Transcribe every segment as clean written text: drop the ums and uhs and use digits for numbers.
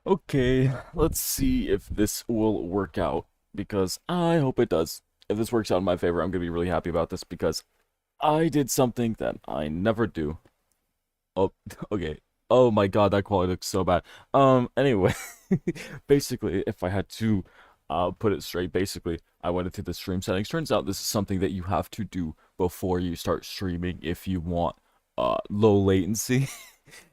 Okay, let's see if this will work out, because I hope it does. If this works out in my favor, I'm gonna be really happy about this, because I did something that I never do. Oh, okay. Oh my god, that quality looks so bad. Anyway, basically, if I had to put it straight, basically, I went into the stream settings. Turns out this is something that you have to do before you start streaming if you want low latency.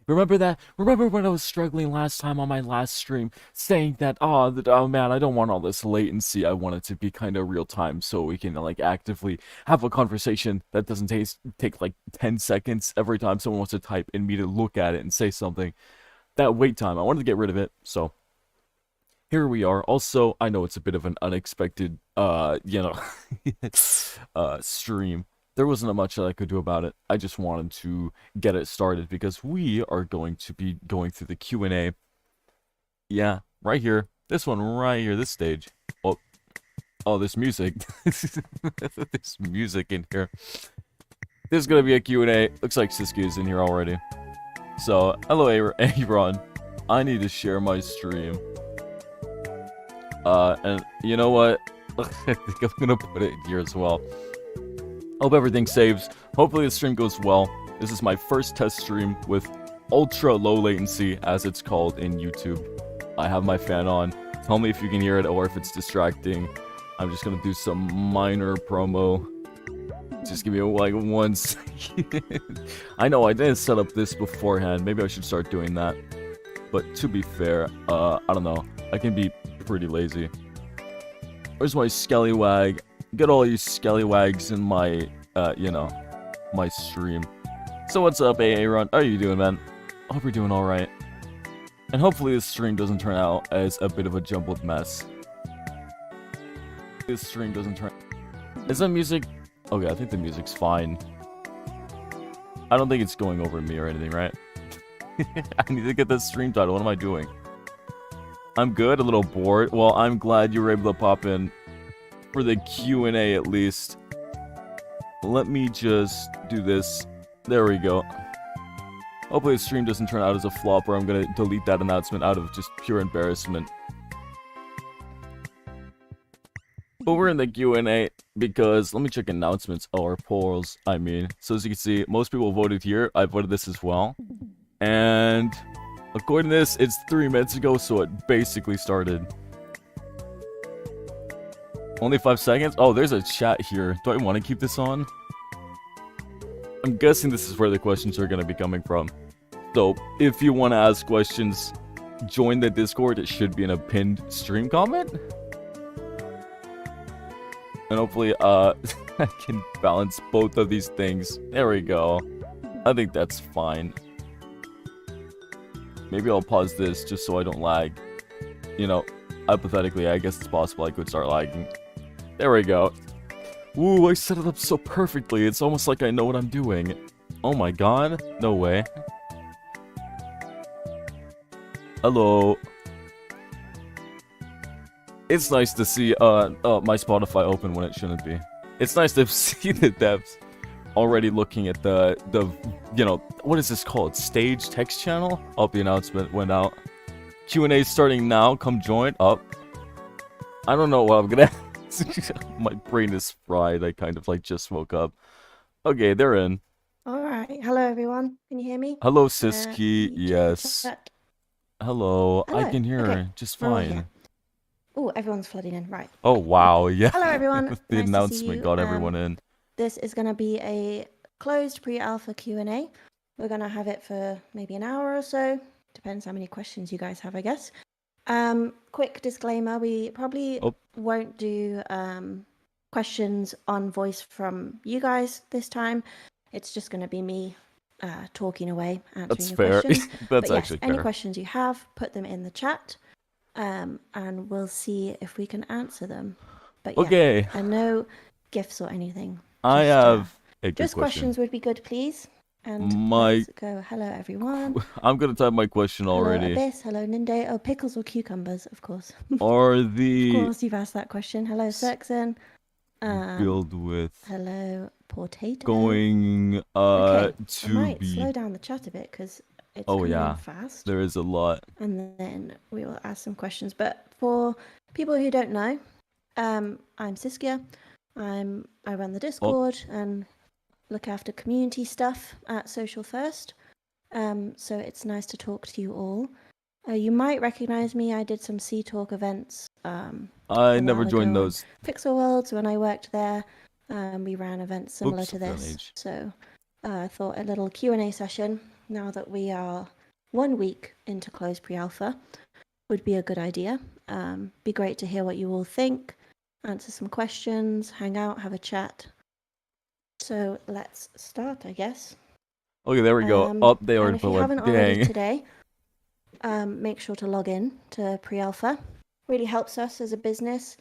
Remember that? Remember when I was struggling last time on my last stream, saying that, oh man, I don't want all this latency. I want it to be kind of real time, so we can like actively have a conversation that doesn't take like 10 seconds every time someone wants to type and me to look at it and say something. That wait time, I wanted to get rid of it, so here we are. Also, I know it's a bit of an unexpected, stream. There wasn't much that I could do about it. I just wanted to get it started because we are going to be going through the Q&A. Yeah, right here. This one right here, this stage. Oh, oh, this music. This music in here. There's gonna be a Q&A. Looks like Siski is in here already. So, hello, Aaron. I need to share my stream. And you know what? I think I'm gonna put it here as well. Hope everything saves. Hopefully the stream goes well. This is my first test stream with ultra low latency, as it's called in YouTube. I have my fan on. Tell me if you can hear it or if it's distracting. I'm just gonna do some minor promo. Just give me like 1 second. I know I didn't set up this beforehand. Maybe I should start doing that. But to be fair, I don't know. I can be pretty lazy. Where's my skellywag? Get all you skellywags in my, my stream. So what's up, Aaron? How are you doing, man? I hope you're doing alright. And hopefully this stream doesn't turn out as a bit of a jumbled mess. This stream doesn't turn... Is that music? Okay, I think the music's fine. I don't think it's going over me or anything, right? I need to get the stream title. What am I doing? I'm good, a little bored. Well, I'm glad you were able to pop in for the Q&A at least. Let me just do this. There we go. Hopefully the stream doesn't turn out as a flop or I'm gonna delete that announcement out of just pure embarrassment. But we're in the Q&A because, let me check announcements, or polls, I mean. So as you can see, most people voted here. I voted this as well. And according to this, it's 3 minutes ago, so it basically started. Only 5 seconds? Oh, there's a chat here. Do I want to keep this on? I'm guessing this is where the questions are going to be coming from. So, if you want to ask questions, join the Discord. It should be in a pinned stream comment. And hopefully, I can balance both of these things. There we go. I think that's fine. Maybe I'll pause this just so I don't lag. You know, hypothetically, I guess it's possible I could start lagging. There we go. Ooh, I set it up so perfectly. It's almost like I know what I'm doing. Oh my god. No way. Hello. It's nice to see my Spotify open when it shouldn't be. It's nice to see the devs already looking at the what is this called? Stage text channel? Oh, the announcement went out. Q&A starting now. Come join. Up. I don't know what I'm gonna my brain is fried. I kind of like just woke up. Okay, they're in. Alright. Hello, everyone. Can you hear me? Hello, Siski. Yes. Hello. I can hear her just fine. Oh, everyone's flooding in. Right. Oh, wow. Yeah. Hello, everyone. The nice announcement got everyone in. This is going to be a closed pre-alpha Q&A. We're going to have it for maybe an hour or so. Depends how many questions you guys have, I guess. Quick disclaimer, we probably won't do questions on voice from you guys this time. It's just going to be me talking away, answering your questions. That's actually fair. Any questions you have, put them in the chat. And we'll see if we can answer them. But yeah, okay. And no gifts or anything. I have a good just question. Questions would be good, please. And let's go. Hello, everyone. I'm gonna type my question already. Hello, Abyss. Hello, Ninde. Oh, pickles or cucumbers, of course. Or the... Of course, you've asked that question. Hello, Sexon. Build with... Hello, Potato. Going, okay. to I might be... slow down the chat a bit, because It's Oh coming in yeah, fast, there is a lot. and then we will ask some questions. But for people who don't know, I'm Siskia. I run the Oh, Discord and look after community stuff at Social First. So it's nice to talk to you all. You might recognize me. I did some Sea Talk events I a never while joined ago on those. Pixel Worlds when I worked there. We ran events similar Oops, to forgot this. age. So I thought a little Q&A session, now that we are 1 week into closed pre-alpha, would be a good idea. Be great to hear what you all think, answer some questions, hang out, have a chat. So let's start, I guess. Okay, there we go. Oh, they And already if put you one. haven't already Dang. today, make sure to log in to pre-alpha. Really helps us as a business.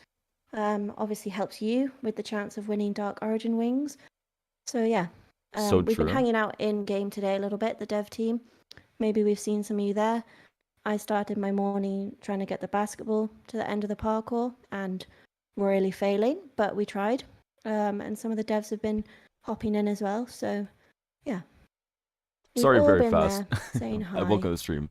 Obviously helps you with the chance of winning Dark Origin Wings. So yeah, So we've been true. hanging out in game today a little bit, the dev team. Maybe we've seen some of you there. I started my morning trying to get the basketball to the end of the parkour and royally failing, but we tried. And some of the devs have been hopping in as well. So yeah, we've Sorry, all very been fast. there saying hi. I welcome the stream.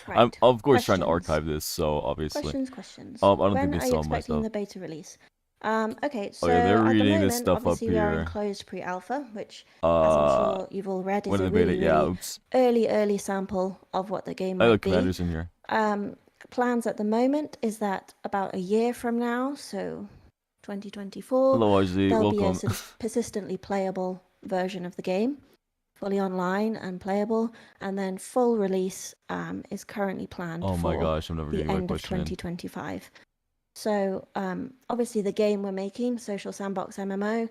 Right. I'm of course trying to Questions. archive this, so obviously. Questions. I don't think When they are you saw my expecting stuff. the beta release? Okay, so Okay, they're at the reading this moment, stuff up obviously we are in here. closed pre-alpha, which, as I'm sure you've all read, is When a the beta? really, Yeah, really oops. early sample of what the game I might look be. commanders in here. Plans at the moment is that about a year from now, so 2024, Hello, RZ. there'll be a Welcome. sort of persistently playable version of the game, fully online and playable, and then full release is currently planned Oh my for gosh, I'm never the getting my end of question in. 2025. So obviously the game we're making, Social Sandbox MMO,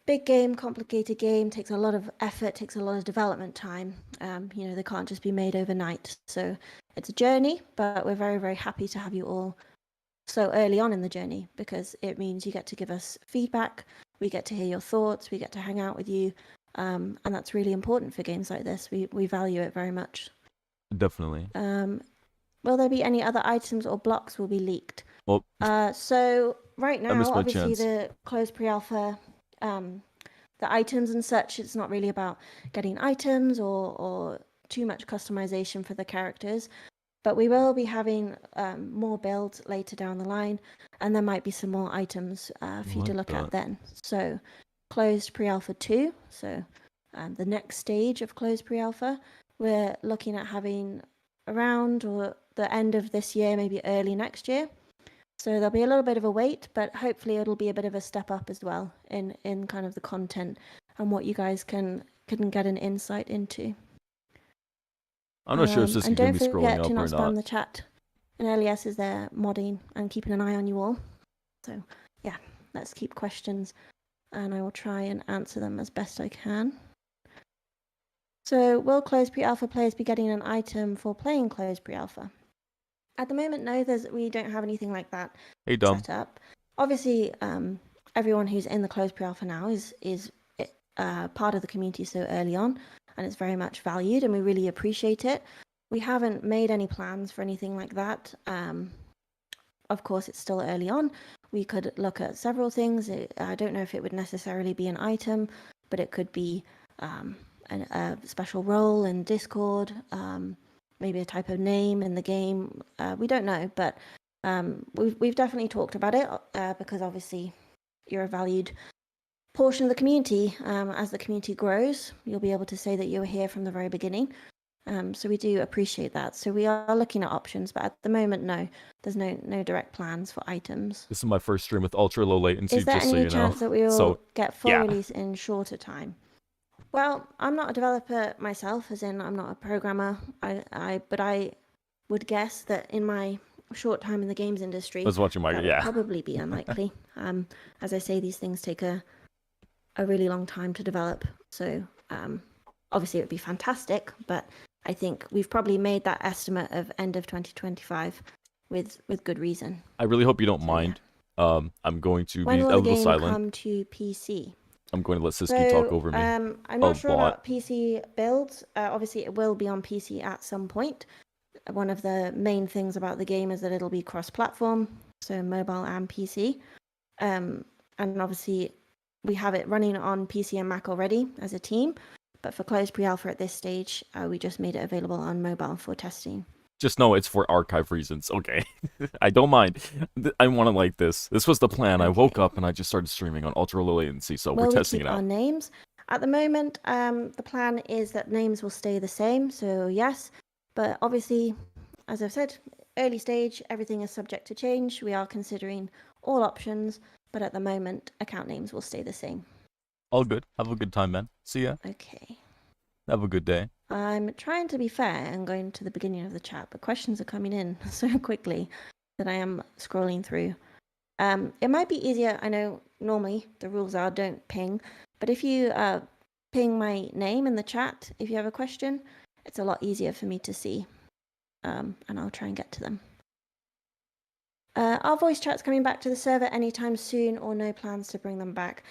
big game, complicated game, takes a lot of effort, takes a lot of development time. You know, they can't just be made overnight. So it's a journey, but we're very, very happy to have you all so early on in the journey, because it means you get to give us feedback, we get to hear your thoughts, we get to hang out with you, and that's really important for games like this. We value it very much. Definitely. Will there be any other items or blocks will be leaked? Well, So right I missed now, my obviously chance. the closed pre-alpha, the items and such, it's not really about getting items or too much customization for the characters. But we will be having more builds later down the line, and there might be some more items for you to look at then. So closed pre-alpha 2, so the next stage of closed pre-alpha, we're looking at having around or the end of this year, maybe early next year. So there'll be a little bit of a wait, but hopefully it'll be a bit of a step up as well in kind of the content and what you guys can get an insight into. I'm not sure if this is And going don't to be scrolling forget to up not or spam not. the chat. And Elias is there modding and keeping an eye on you all. So yeah, let's keep questions, and I will try and answer them as best I can. So will closed pre-alpha players be getting an item for playing closed pre-alpha? At the moment, no, we don't have anything like that set up. Obviously, everyone who's in the closed pre-alpha now is part of the community so early on, and it's very much valued, and we really appreciate it. We haven't made any plans for anything like that. Of course, it's still early on. We could look at several things. I don't know if it would necessarily be an item, but it could be a special role in Discord, maybe a type of name in the game. We don't know, but we've definitely talked about it because obviously you're a valued portion of the community. As the community grows, you'll be able to say that you were here from the very beginning. So we do appreciate that. So we are looking at options, but at the moment, no, there's no direct plans for items. This is my first stream with ultra low latency, Is there just so any you know. chance that we will So, get full yeah. release in shorter time? Well, I'm not a developer myself, as in I'm not a programmer. But I would guess that in my short time in the games industry, I was watching my that would probably be unlikely. As I say, these things take a really long time to develop. So obviously it would be fantastic, but I think we've probably made that estimate of end of 2025 with good reason. I really hope you don't mind. Yeah. I'm going to When be will a the little game silent. come to PC? I'm going to let Siski talk over me. I'm not sure about PC builds. Obviously, it will be on PC at some point. One of the main things about the game is that it'll be cross-platform, so mobile and PC. And obviously, we have it running on PC and Mac already as a team, but for closed pre-alpha at this stage, we just made it available on mobile for testing. Just know it's for archive reasons. Okay. I don't mind. I want to like this. This was the plan. I woke Okay. up and I just started streaming on ultra low latency, so we're Will we testing keep it out. our names? At the moment, the plan is that names will stay the same, so yes. But obviously, as I've said, early stage, everything is subject to change. We are considering all options, but at the moment, account names will stay the same. All good. Have a good time, man. See ya. Okay. Have a good day. I'm trying to be fair and going to the beginning of the chat, but questions are coming in so quickly that I am scrolling through. It might be easier. I know normally the rules are don't ping, but if you ping my name in the chat if you have a question, it's a lot easier for me to see, and I'll try and get to them. Are voice chats coming back to the server anytime soon, or no plans to bring them back?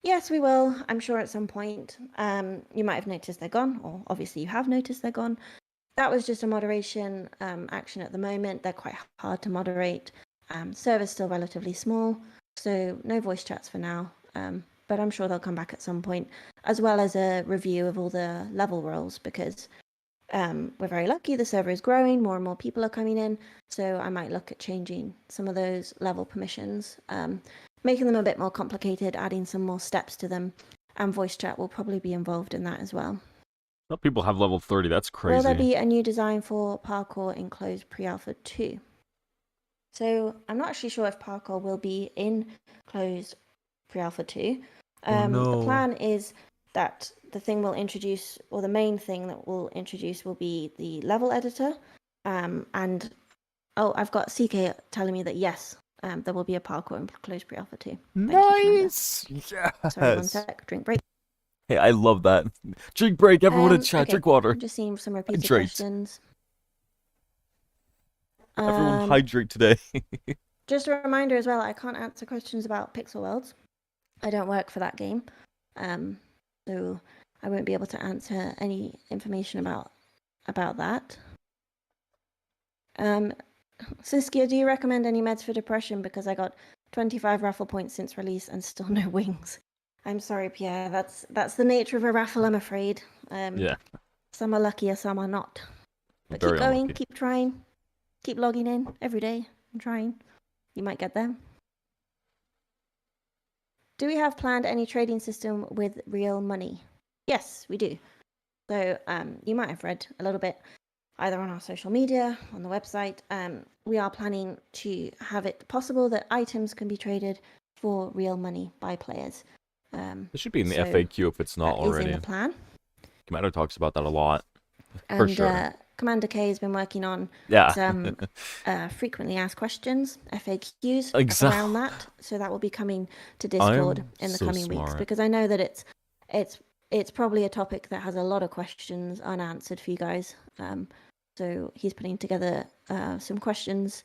Yes, we will. I'm sure at some point. You might have noticed they're gone, or obviously you have noticed they're gone. That was just a moderation action at the moment. They're quite hard to moderate. Server's still relatively small, so no voice chats for now. But I'm sure they'll come back at some point, as well as a review of all the level roles, because we're very lucky. The server is growing. More and more people are coming in. So I might look at changing some of those level permissions, making them a bit more complicated, adding some more steps to them, and voice chat will probably be involved in that as well. Some people have level 30. That's crazy. Will there be a new design for parkour in closed pre-alpha 2? So I'm not actually sure if parkour will be in closed pre-alpha 2. The plan is that the thing we'll introduce, or the main thing that we'll introduce, will be the level editor. And oh, I've got CK telling me that yes, there will be a parkour in closed pre-alpha 2. Nice. Yes. Sorry, 1 sec. Drink break. Hey, I love that. Drink break. Everyone in chat. Okay. Drink water. I'm just seeing some repeated Hydrate. questions. Everyone hydrate today. Just a reminder as well, I can't answer questions about Pixel Worlds. I don't work for that game. So I won't be able to answer any information about that. Siskia, do you recommend any meds for depression? Because I got 25 raffle points since release and still no wings. I'm sorry, Pierre. That's the nature of a raffle, I'm afraid. Yeah. Some are luckier, some are not. But Very keep going, unlucky. keep trying, keep logging in every day and trying. You might get there. Do we have planned any trading system with real money? Yes, we do. So you might have read a little bit either on our social media, on the website. We are planning to have it possible that items can be traded for real money by players. It should be in the FAQ if it's not already. Is in the plan. Commander talks about that a lot. And for sure. Commander K has been working on some frequently asked questions, FAQs around that. So that will be coming to Discord in the coming weeks, because I know that it's probably a topic that has a lot of questions unanswered for you guys. So he's putting together some questions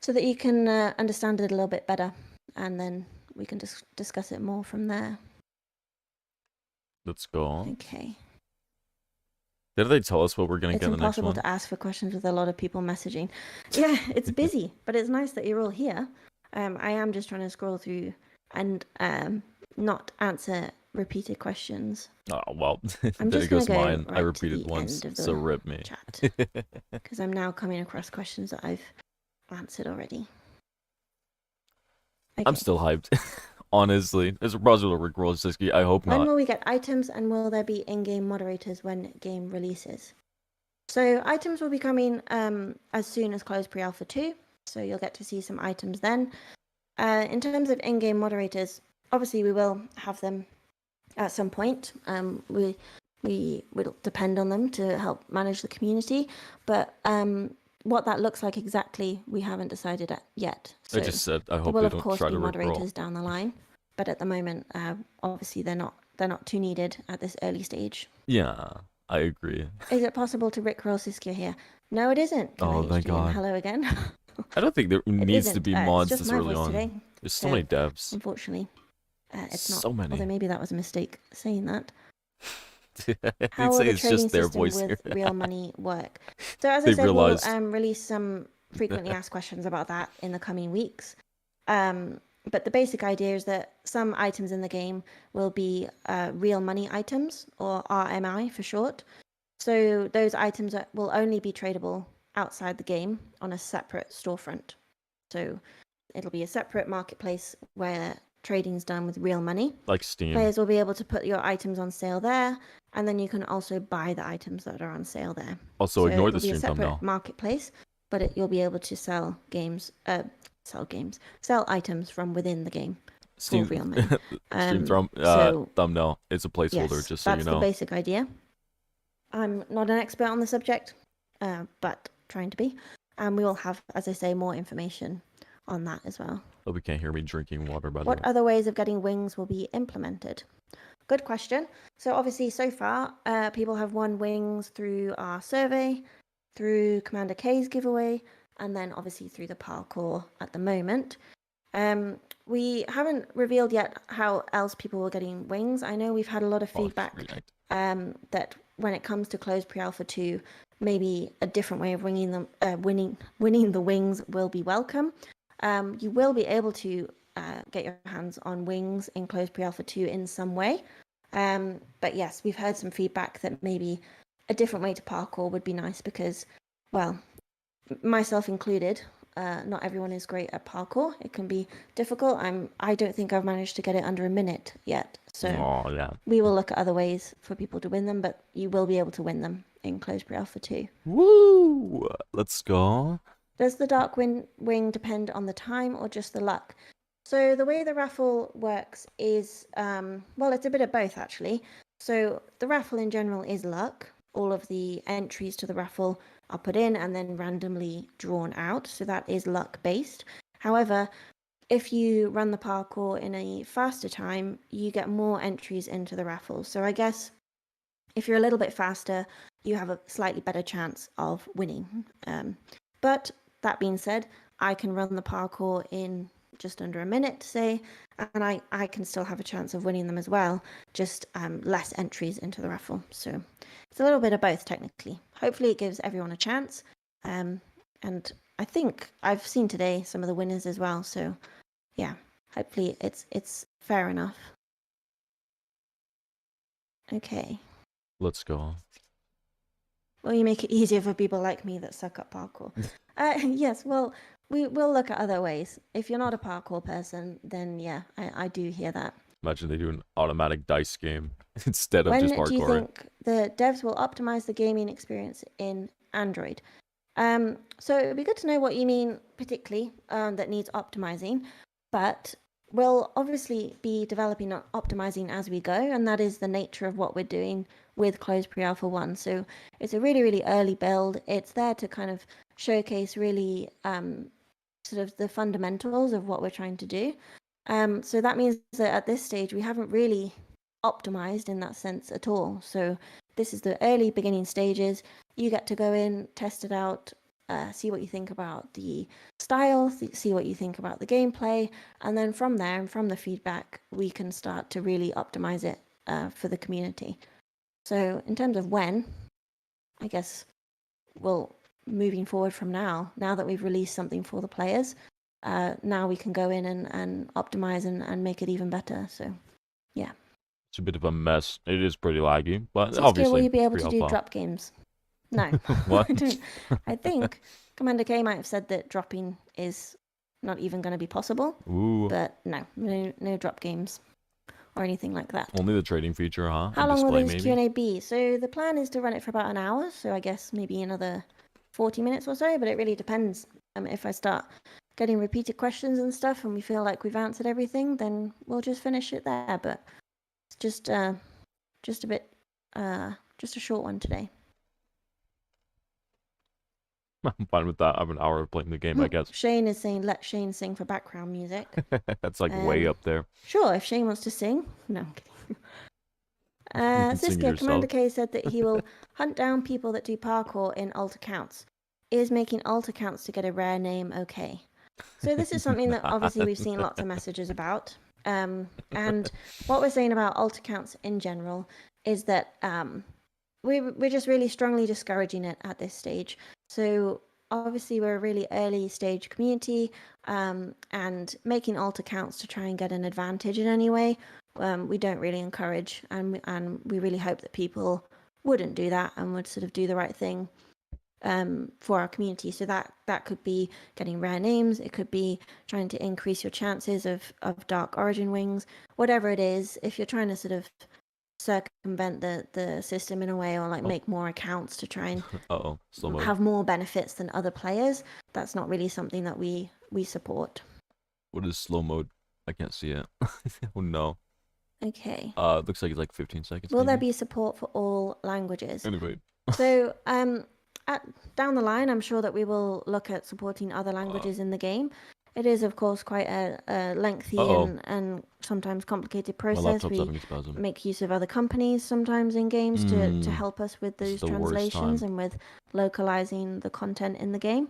so that you can understand it a little bit better, and then we can just discuss it more from there. Let's go. Okay. Did they tell us what we're going to get in the next one? It's impossible to ask for questions with a lot of people messaging. Yeah, it's busy, but it's nice that you're all here. I am just trying to scroll through and not answer repeated questions. Oh, well, I'm there just goes go mine. right I repeated once, so rip me. Because I'm now coming across questions that I've answered already. Okay. I'm still hyped. Honestly, as a browser Rickroll Siski, I hope not. When will we get items, and will there be in-game moderators when game releases? So items will be coming as soon as closed pre-alpha 2, so you'll get to see some items then. In terms of in-game moderators, obviously we will have them at some point. We will depend on them to help manage the community, but what that looks like exactly, we haven't decided yet. So I just said I hope there will they of don't course try be to moderators down the line, but at the moment, obviously they're not too needed at this early stage. Yeah, I agree. Is it possible to rickroll Siskia here? No, it isn't. Oh, thank God. Hello again. I don't think there needs to be mods it's just this my early voice on. today, There's so many devs. Unfortunately, it's not. So many. Although maybe that was a mistake saying that. They How will say the it's trading just their system voice with here. real money work? So as I They said, realized. we'll release some frequently asked questions about that in the coming weeks. But the basic idea is that some items in the game will be real money items, or RMI for short. So those items will only be tradable outside the game on a separate storefront. So it'll be a separate marketplace where trading is done with real money. Like Steam. Players will be able to put your items on sale there, and then you can also buy the items that are on sale there. Also, so ignore the it'll be a stream separate thumbnail. marketplace, but you'll be able to sell items from within the game Steam, for real money. thumbnail is a placeholder, yes, just so you know. That's the basic idea. I'm not an expert on the subject, but trying to be. And we will have, as I say, more information on that as well. Hope you can't hear me drinking water, by the way. What other ways of getting wings will be implemented? Good question. So obviously, so far, people have won wings through our survey, through Commander K's giveaway, and then obviously through the parkour at the moment. We haven't revealed yet how else people were getting wings. I know we've had a lot of feedback that when it comes to closed pre-alpha 2, maybe a different way of winning the wings will be welcome. You will be able to get your hands on wings in closed pre-alpha 2 in some way. But yes, we've heard some feedback that maybe a different way to parkour would be nice because, well, myself included, not everyone is great at parkour. It can be difficult. I don't think I've managed to get it under a minute yet. So we will look at other ways for people to win them, but you will be able to win them in closed pre-alpha 2. Woo! Let's go. Does the dark wing depend on the time or just the luck? So the way the raffle works is, well, it's a bit of both actually. So the raffle in general is luck. All of the entries to the raffle are put in and then randomly drawn out. So that is luck based. However, if you run the parkour in a faster time, you get more entries into the raffle. So I guess if you're a little bit faster, you have a slightly better chance of winning. But that being said, I can run the parkour in just under a minute, say, and I can still have a chance of winning them as well, just less entries into the raffle. So it's a little bit of both, technically. Hopefully it gives everyone a chance. And I think I've seen today some of the winners as well, so yeah, hopefully it's fair enough. Okay. Let's go. Will you make it easier for people like me that suck at parkour? Yes, well, we will look at other ways. If you're not a parkour person, then yeah, I do hear that. Imagine they do an automatic dice game instead of just parkour. When do you think the devs will optimize the gaming experience in Android? So it would be good to know what you mean particularly that needs optimizing, but we'll obviously be developing and optimizing as we go, and that is the nature of what we're doing with Closed Pre-Alpha 1. So it's a really, really early build. It's there to kind of showcase really sort of the fundamentals of what we're trying to do. So that means that at this stage, we haven't really optimized in that sense at all. So this is the early beginning stages. You get to go in, test it out, see what you think about the style, see what you think about the gameplay, and then from there and from the feedback, we can start to really optimize it for the community. So in terms of when, I guess moving forward from now that we've released something for the players, now we can go in and optimize and make it even better. So yeah. It's a bit of a mess. It is pretty laggy, but Saskia, obviously. Will you be able to do drop games? No. What? I think Commander K might have said that dropping is not even going to be possible. Ooh. But no drop games or anything like that. Only the trading feature, huh? How long will display, this maybe? Q&A be? So the plan is to run it for about an hour, so I guess maybe another 40 minutes or so, but it really depends. If I start getting repeated questions and stuff and we feel like we've answered everything, then we'll just finish it there. But it's just a short one today. I'm fine with that. I have an hour of playing the game, I guess. Shane is saying, let Shane sing for background music. That's like way up there. Sure, if Shane wants to sing. No, I'm kidding. Siskia, Commander K said that he will hunt down people that do parkour in alt accounts. Is making alt accounts to get a rare name okay? So this is something that obviously we've seen lots of messages about. And what we're saying about alt accounts in general is that we're just really strongly discouraging it at this stage. So obviously we're a really early stage community, and making alt accounts to try and get an advantage in any way, we don't really encourage, and we really hope that people wouldn't do that and would sort of do the right thing for our community. So that could be getting rare names, it could be trying to increase your chances of dark origin wings, whatever it is. If you're trying to sort of circumvent the system in a way, or like make more accounts to try and slow mode. have more benefits than other players, that's not really something that we support. What is slow mode? I can't see it. Oh no. Okay. Looks like it's like 15 seconds. Will maybe? there be support for all languages? Anyway. So down the line, I'm sure that we will look at supporting other languages in the game. It is, of course, quite a lengthy and sometimes complicated My process. laptop's We having a spasm. make use of other companies sometimes in games to help us with This is those the worst translations time. and with localizing the content in the game.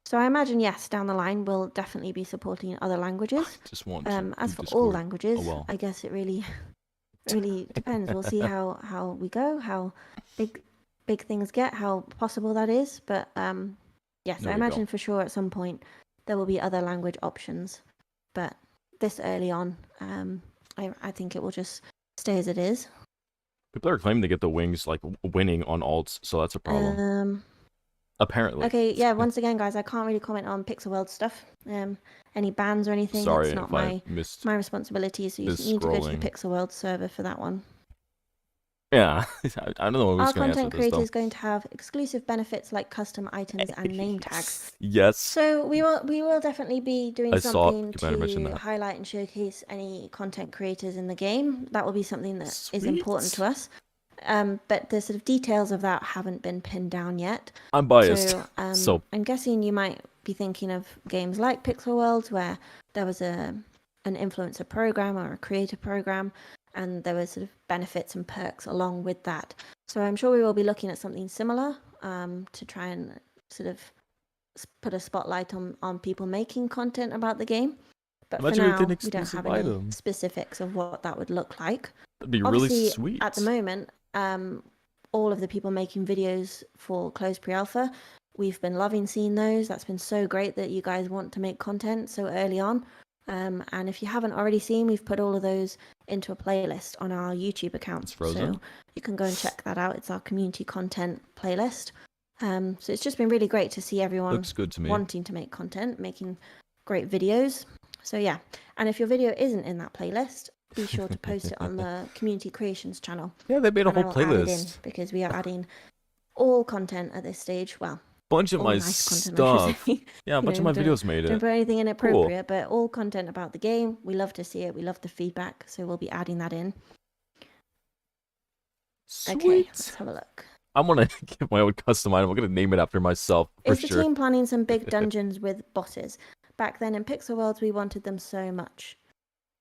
So I imagine, yes, down the line, we'll definitely be supporting other languages. Just want to As do for Discord. all languages, Oh, well. I guess it really depends. We'll see how we go, how big things get, how possible that is. But yes, There I we go. imagine for sure at some point there will be other language options. But this early on, I think it will just stay as it is. People are claiming to get the wings like winning on alts, so that's a problem. Apparently. Okay, yeah, once again, guys, I can't really comment on Pixel World stuff. Any bans or anything, Sorry it's not if I missed my responsibility, so you this need to go to the scrolling. Pixel World server for that one. Yeah, I don't know who's Our going to answer content this, creator though. is going to have exclusive benefits like custom items and name tags. Yes. So we will definitely be doing I saw something you might have mentioned to that. highlight and showcase any content creators in the game. That will be something that is Sweet. important to us. But the sort of details of that haven't been pinned down yet. I'm biased. So I'm guessing you might be thinking of games like Pixel World, where there was an influencer program or a creator program, and there were sort of benefits and perks along with that. So I'm sure we will be looking at something similar to try and sort of put a spotlight on people making content about the game. But Imagine for with an now, we don't exclusive have any item. specifics of what that would look like. That'd be Obviously, really sweet. at the moment, all of the people making videos for closed pre-alpha, we've been loving seeing those. That's been so great that you guys want to make content so early on. And if you haven't already seen, we've put all of those into a playlist on our YouTube account. It's frozen. So you can go and check that out. It's our community content playlist. So it's just been really great to see everyone Looks good to me. wanting to make content, making great videos. So yeah, and if your video isn't in that playlist, be sure to post it on the community creations channel. Yeah, they made a whole I will add it in playlist. because we are adding all content at this stage. Well, Bunch of all my nice content, I should stuff. say. Yeah, a bunch of my videos made Don't it. put anything inappropriate, but all content about the game. We love to see it. We love the feedback, so we'll be adding that in. Sweet. Okay, let's have a look. I'm gonna get my own custom item. I'm gonna name it after myself for Is the sure. team planning some big dungeons with bosses? Back then in Pixel Worlds, we wanted them so much.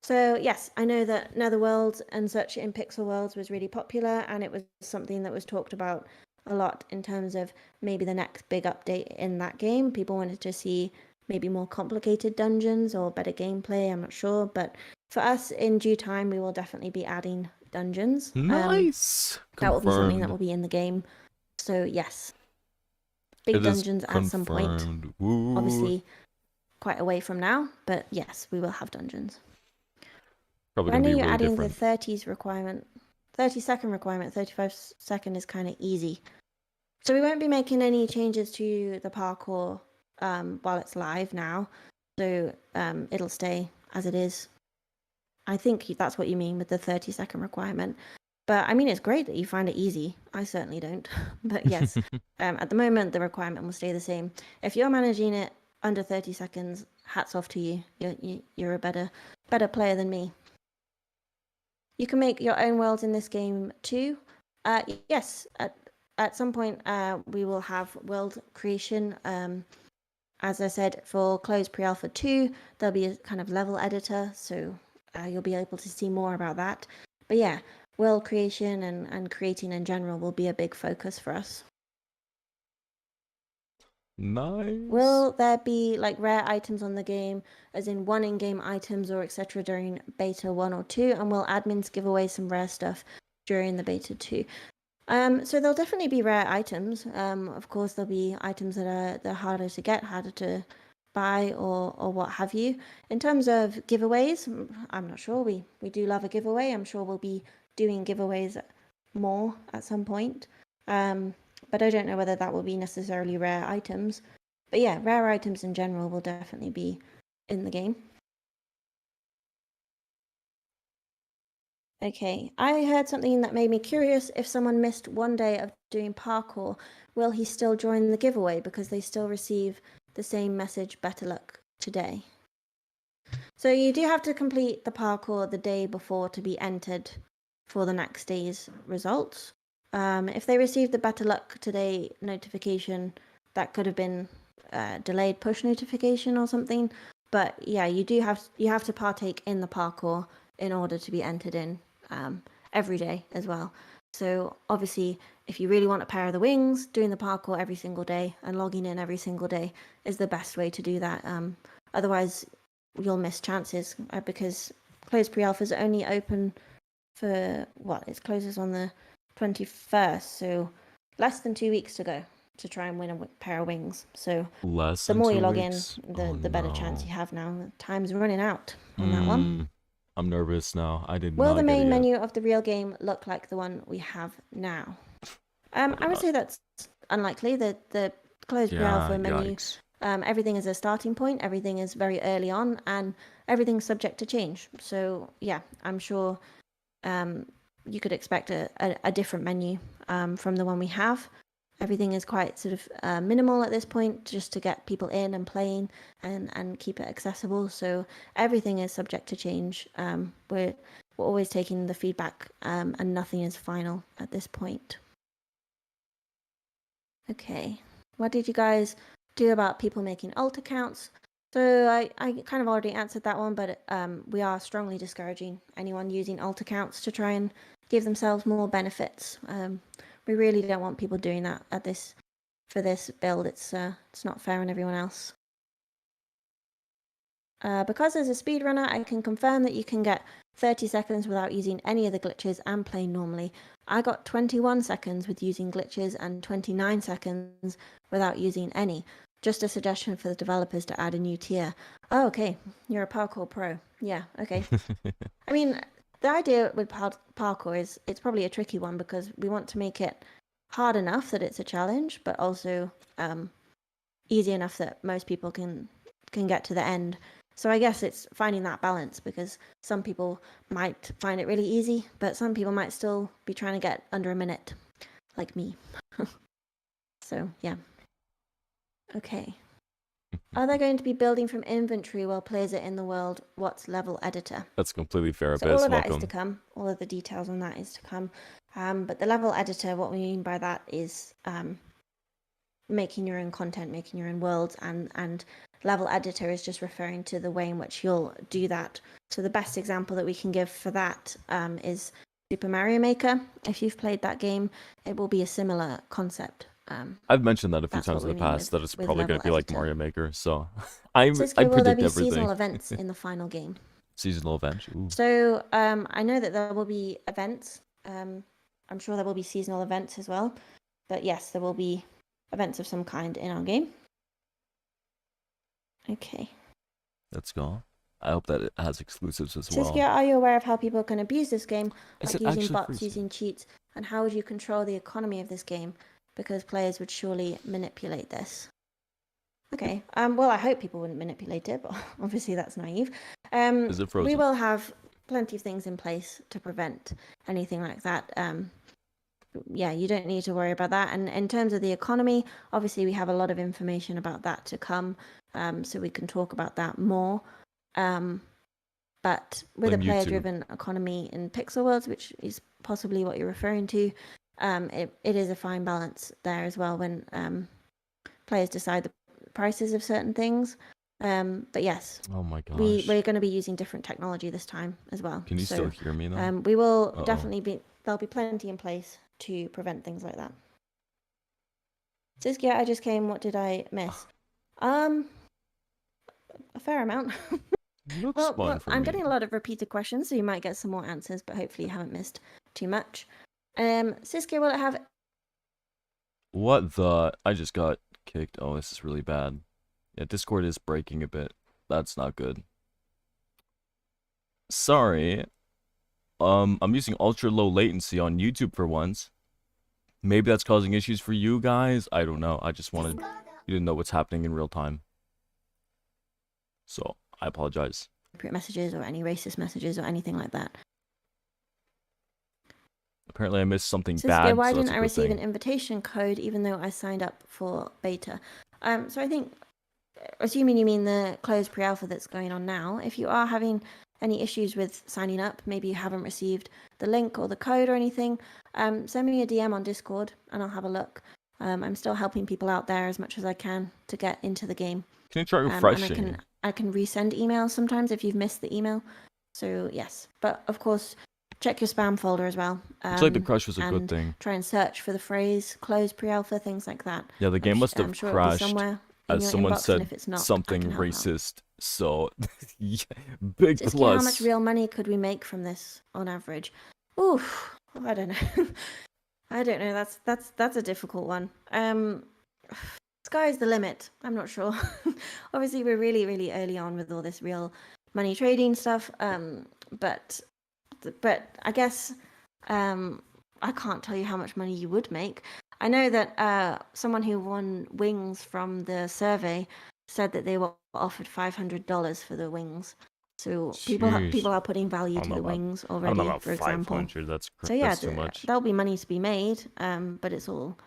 So yes, I know that Netherworld and such in Pixel Worlds was really popular, and it was something that was talked about a lot in terms of maybe the next big update in that game. People wanted to see maybe more complicated dungeons or better gameplay. I'm not sure, but for us, in due time, we will definitely be adding dungeons. Nice. That will be something that Confirmed. will be in the game. So yes, big It is dungeons at some point. confirmed. Woo. Obviously, quite away from now, but yes, we will have dungeons. Probably When gonna are be you really adding different. the 30s requirement? 30-second requirement, 35-second is kind of easy. So we won't be making any changes to the parkour while it's live now. So it'll stay as it is. I think that's what you mean with the 30-second requirement. But I mean, it's great that you find it easy. I certainly don't. But yes, at the moment, the requirement will stay the same. If you're managing it under 30 seconds, hats off to you. You're a better player than me. You can make your own worlds in this game too. Yes, at some point we will have world creation. As I said, for closed pre-alpha 2, there'll be a kind of level editor, so you'll be able to see more about that. But yeah, world creation and creating in general will be a big focus for us. Nice. Will there be like rare items on the game, as in one in-game items or etc. during beta 1 or 2? And will admins give away some rare stuff during the beta 2? So there'll definitely be rare items. Of course, there'll be items that are they're harder to get, harder to buy, or what have you. In terms of giveaways, I'm not sure. We do love a giveaway. I'm sure we'll be doing giveaways more at some point. But I don't know whether that will be necessarily rare items. But yeah, rare items in general will definitely be in the game. Okay, I heard something that made me curious. If someone missed one day of doing parkour, will he still join the giveaway because they still receive the same message, better luck today? So you do have to complete the parkour the day before to be entered for the next day's results. If they received the better luck today notification, that could have been delayed push notification or something. But yeah, you have to partake in the parkour in order to be entered in every day as well. So obviously, if you really want a pair of the wings, doing the parkour every single day and logging in every single day is the best way to do that. Otherwise, you'll miss chances because closed pre-alphas are only open for what? It closes on the 21st, so less than 2 weeks to go to try and win a pair of wings. So Less the than more you 2 log in, weeks? the Oh better chance no. you have now. Time's running out on that one. I'm nervous now. I did Will the not get it main yet. menu of the real game look like the one we have now? Hope I would not. say that's unlikely. The closed Yeah, pre-alpha menu, yikes. everything is a starting point. Everything is very early on, and everything's subject to change. So yeah, I'm sure you could expect a different menu from the one we have. Everything is quite sort of minimal at this point, just to get people in and playing and keep it accessible. So everything is subject to change. We're always taking the feedback, and nothing is final at this point. Okay, what did you guys do about people making alt accounts? So I kind of already answered that one, but we are strongly discouraging anyone using alt accounts to try and give themselves more benefits. We really don't want people doing that for this build. It's not fair on everyone else. Because as a speedrunner, I can confirm that you can get 30 seconds without using any of the glitches and play normally. I got 21 seconds with using glitches and 29 seconds without using any. Just a suggestion for the developers to add a new tier. Oh, okay. You're a parkour pro. Yeah, okay. I mean, the idea with parkour is it's probably a tricky one because we want to make it hard enough that it's a challenge, but also easy enough that most people can get to the end. So I guess it's finding that balance because some people might find it really easy, but some people might still be trying to get under a minute, like me. So yeah. Okay. Are they going to be building from inventory while players are in the world? What's level editor? That's completely fair, So all Abyss. of that is to Welcome. come. All of the details on that is to come. But the level editor, what we mean by that is making your own content, making your own worlds, and level editor is just referring to the way in which you'll do that. So the best example that we can give for that is Super Mario Maker. If you've played that game, it will be a similar concept. I've mentioned that a few That's what times in we the mean past that it's with probably going level to be like editor. Mario Maker, so I Cisco, will there predict be everything. seasonal events in the final game? Seasonal event. Ooh. So I know that there will be events. I'm sure there will be seasonal events as well. But yes, there will be events of some kind in our game. Okay. Let's go. I hope that it has exclusives as well. Siskia, are you aware of how people can abuse this game, Is like it using actually bots, free? using cheats, and how would you control the economy of this game? Because players would surely manipulate this. Okay. Well, I hope people wouldn't manipulate it, but obviously that's naive. Is it frozen? We will have plenty of things in place to prevent anything like that. Yeah, you don't need to worry about that. And in terms of the economy, obviously we have a lot of information about that to come, so we can talk about that more. But with a player-driven economy in Pixel Worlds, which is possibly what you're referring to, it is a fine balance there as well when players decide the prices of certain things. But yes, Oh my gosh. we're going to be using different technology this time as well. Can you still hear me though? We will definitely be. There'll be plenty in place to prevent things like that. Siskia, I just came. What did I miss? A fair amount. Looks well, fun for I'm me. getting a lot of repeated questions, so you might get some more answers, but hopefully you haven't missed too much. Siskia, will it have... What the? I just got kicked. Oh, this is really bad. Yeah, Discord is breaking a bit. That's not good. Sorry. I'm using ultra low latency on YouTube for once. Maybe that's causing issues for you guys. I don't know. I just wanted you to know what's happening in real time. So, I apologize. Messages or any racist messages or anything like that. Apparently I missed something Siskia, bad, why so that's didn't a I good receive thing. an invitation code even though I signed up for beta? So I think, assuming you mean the closed pre-alpha that's going on now, if you are having any issues with signing up, maybe you haven't received the link or the code or anything, send me a DM on Discord and I'll have a look. I'm still helping people out there as much as I can to get into the game. Can you try refreshing? And I can resend emails sometimes if you've missed the email. So yes, but of course, check your spam folder as well. Looks like the crash was a good thing. Try and search for the phrase closed pre-alpha, things like that. Yeah, the game must have I'm sure crashed somewhere as someone said something racist. So, yeah, big Just plus. how much real money could we make from this on average? Oof, I don't know. I don't know. That's a difficult one. Sky's the limit. I'm not sure. Obviously, we're really early on with all this real money trading stuff. But I guess I can't tell you how much money you would make. I know that someone who won wings from the survey said that they were offered $500 for the wings. So people are putting value to the wings already, for example. That's So yeah, that's too much. There'll be money to be made, but it's all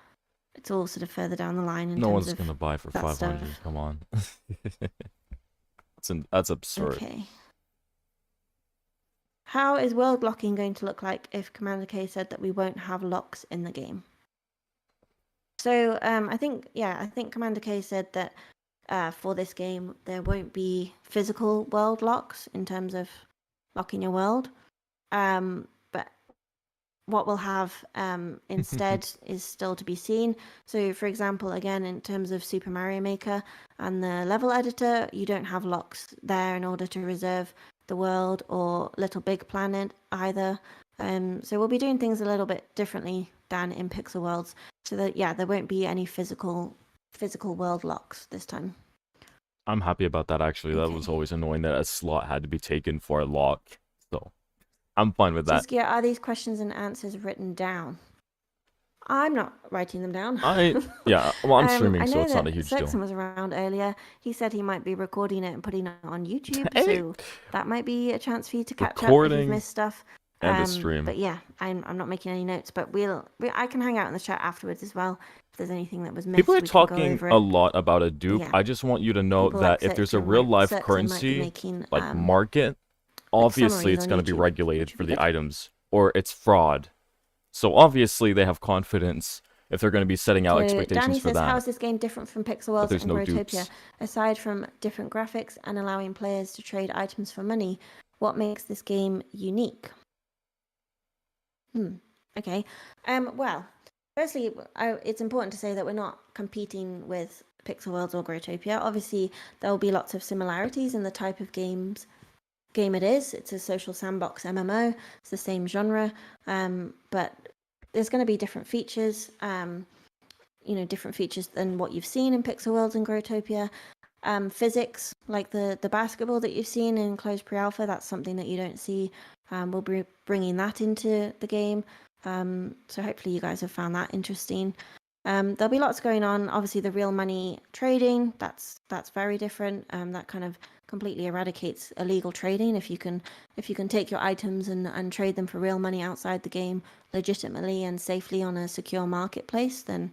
sort of further down the line. No one's gonna buy for 500. Come on, that's absurd. Okay. How is world locking going to look like if Commander K said that we won't have locks in the game? So I think Commander K said that for this game there won't be physical world locks in terms of locking your world. But what we'll have instead is still to be seen. So for example, again, in terms of Super Mario Maker and the level editor, you don't have locks there in order to reserve the world or Little Big Planet either. So we'll be doing things a little bit differently than in Pixel Worlds. So that there won't be any physical world locks this time. I'm happy about that actually. Okay. That was always annoying that a slot had to be taken for a lock. So I'm fine with that. Siskia, are these questions and answers written down? I'm not writing them down. Yeah, well, I'm streaming, so it's not a huge deal. Sexton was around earlier. He said he might be recording it and putting it on YouTube, so that might be a chance for you to catch up if you've missed stuff. And a stream. But yeah, I'm not making any notes, but I can hang out in the chat afterwards as well. If there's anything that was missed, people are talking a lot about a dupe. Yeah. I just want you to know that if there's a real life currency, like market, obviously it's going to be regulated for the items, or it's fraud. So obviously they have confidence if they're going to be setting out expectations Danny for says, that. how is this game different from Pixel Worlds and GROWTOPIA? Aside from different graphics and allowing players to trade items for money, what makes this game unique? Okay. Well, firstly, it's important to say that we're not competing with Pixel Worlds or GROWTOPIA. Obviously, there will be lots of similarities in the type of game it is. It's a social sandbox MMO. It's the same genre, but there's going to be different features. Different features than what you've seen in Pixel Worlds and GROWTOPIA. Physics, like the basketball that you've seen in closed pre-alpha, that's something that you don't see. We'll be bringing that into the game. So hopefully you guys have found that interesting. There'll be lots going on. Obviously, the real money trading, that's very different. That kind of completely eradicates illegal trading. If you can take your items and trade them for real money outside the game legitimately and safely on a secure marketplace, then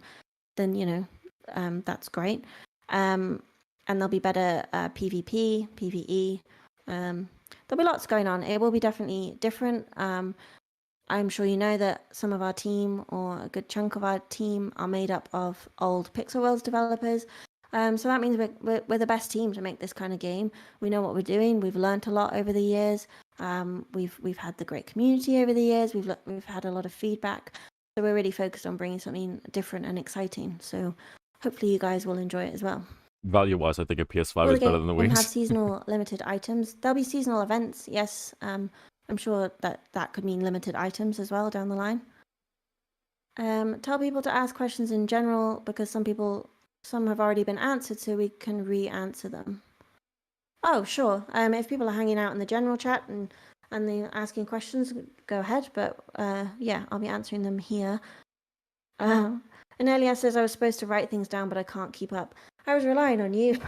that's great. And there'll be better PvP, PvE. There'll be lots going on. It will be definitely different. I'm sure you know that some of our team, or a good chunk of our team, are made up of old Pixel Worlds developers. So that means we're the best team to make this kind of game. We know what we're doing. We've learned a lot over the years. We've had the great community over the years. We've had a lot of feedback. So we're really focused on bringing something different and exciting. So hopefully you guys will enjoy it as well. Value-wise, I think a PS5 is better than the Wings. We'll have seasonal limited items. There'll be seasonal events, yes. I'm sure that could mean limited items as well down the line. Tell people to ask questions in general because some have already been answered, so we can re-answer them. Oh, sure. If people are hanging out in the general chat and they're asking questions, go ahead. But yeah, I'll be answering them here. And Elia says I was supposed to write things down, but I can't keep up. I was relying on you.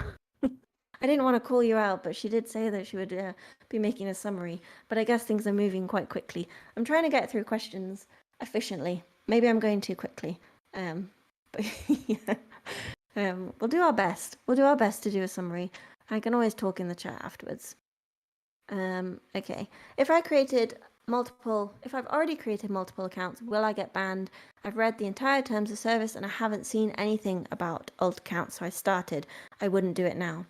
I didn't want to call you out, but she did say that she would be making a summary. But I guess things are moving quite quickly. I'm trying to get through questions efficiently. Maybe I'm going too quickly. But yeah. We'll do our best. We'll do our best to do a summary. I can always talk in the chat afterwards. Okay. If I've already created multiple accounts, will I get banned? I've read the entire terms of service and I haven't seen anything about alt accounts, so I started. I wouldn't do it now.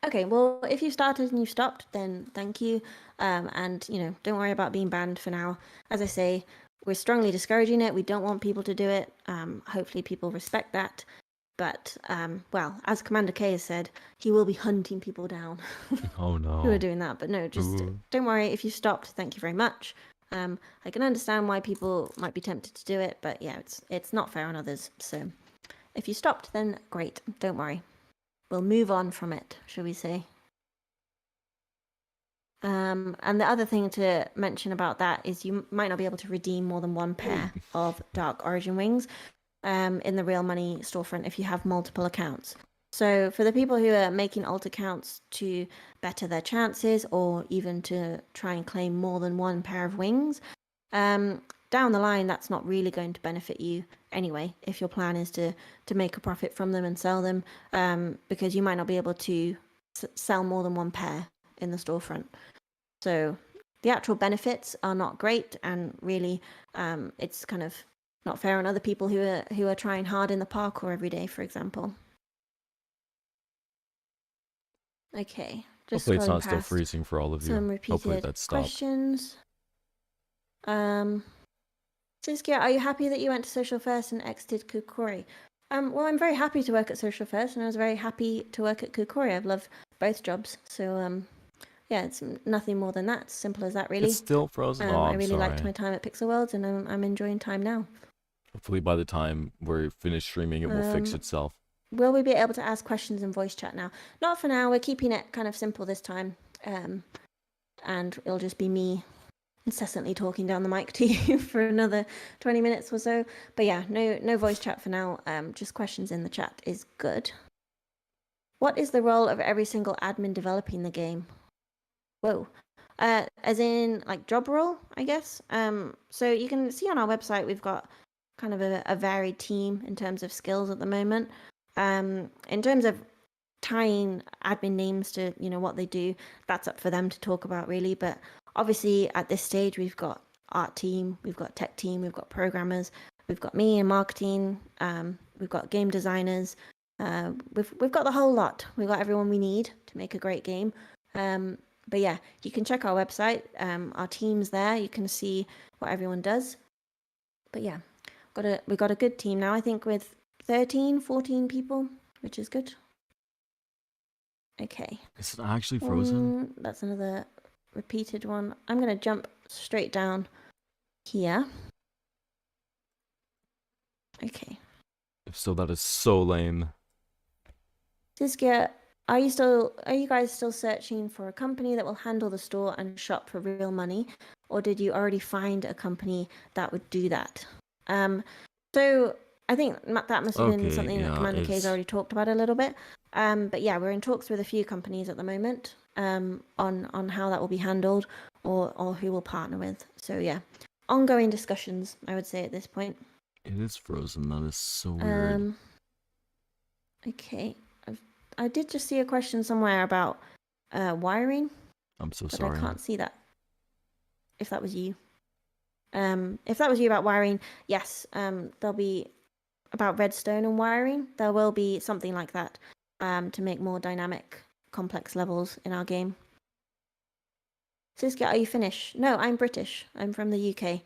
Okay, well, if you started and you stopped, then thank you. And, don't worry about being banned for now. As I say, we're strongly discouraging it. We don't want people to do it. Hopefully people respect that. But, well, as Commander K has said, he will be hunting people down. Oh no. Who are doing that. But no, just don't worry. If you stopped, thank you very much. I can understand why people might be tempted to do it, but yeah, it's not fair on others. So if you stopped, then great. Don't worry. We'll move on from it, shall we say. And the other thing to mention about that is you might not be able to redeem more than one pair of Dark Origin wings in the real money storefront if you have multiple accounts. So for the people who are making alt accounts to better their chances or even to try and claim more than one pair of wings, down the line, that's not really going to benefit you anyway, if your plan is to make a profit from them and sell them, because you might not be able to sell more than one pair in the storefront. So the actual benefits are not great, and really it's kind of not fair on other people who are trying hard in the parkour every day, for example. Okay, just hopefully it's scrolling not still past freezing for all of you. some Hopefully repeated that's stopped. questions. Siskia, are you happy that you went to Social First and exited Kukuri? Well, I'm very happy to work at Social First, and I was very happy to work at Kukuri. I've loved both jobs, so yeah, it's nothing more than that. Simple as that, really. It's still frozen. Oh, I I'm really liked sorry. my time at Pixel Worlds, and I'm enjoying time now. Hopefully by the time we're finished streaming, it will fix itself. Will we be able to ask questions in voice chat now? Not for now. We're keeping it kind of simple this time, and it'll just be me incessantly talking down the mic to you for another 20 minutes or so. But yeah, no voice chat for now. Just questions in the chat is good. What is the role of every single admin developing the game? Whoa. As in like job role, I guess. So you can see on our website we've got kind of a varied team in terms of skills at the moment. In terms of tying admin names to what they do, that's up for them to talk about, really. But obviously at this stage we've got art team, we've got tech team, we've got programmers, we've got me in marketing, we've got game designers, we've got the whole lot. We've got everyone we need to make a great game. But yeah, you can check our website. Our team's there. You can see what everyone does. But yeah, we've got a good team now, I think, with 13, 14 people, which is good. Okay. Is it actually frozen? That's another repeated one. I'm going to jump straight down here. Okay. If so, that is so lame. Siskia, are you guys still searching for a company that will handle the store and shop for real money, or did you already find a company that would do that? So I think that must have been something that Commander K's already talked about a little bit. But yeah, we're in talks with a few companies at the moment on how that will be handled or who we'll partner with. So yeah, ongoing discussions, I would say, at this point. It is frozen. That is so weird. Okay. I did just see a question somewhere about wiring. I'm so but sorry. I can't see that. If that was you. If that was you about wiring, yes, there'll be about redstone and wiring. There will be something like that to make more dynamic, complex levels in our game. Siskia, are you Finnish? No, I'm British. I'm from the UK.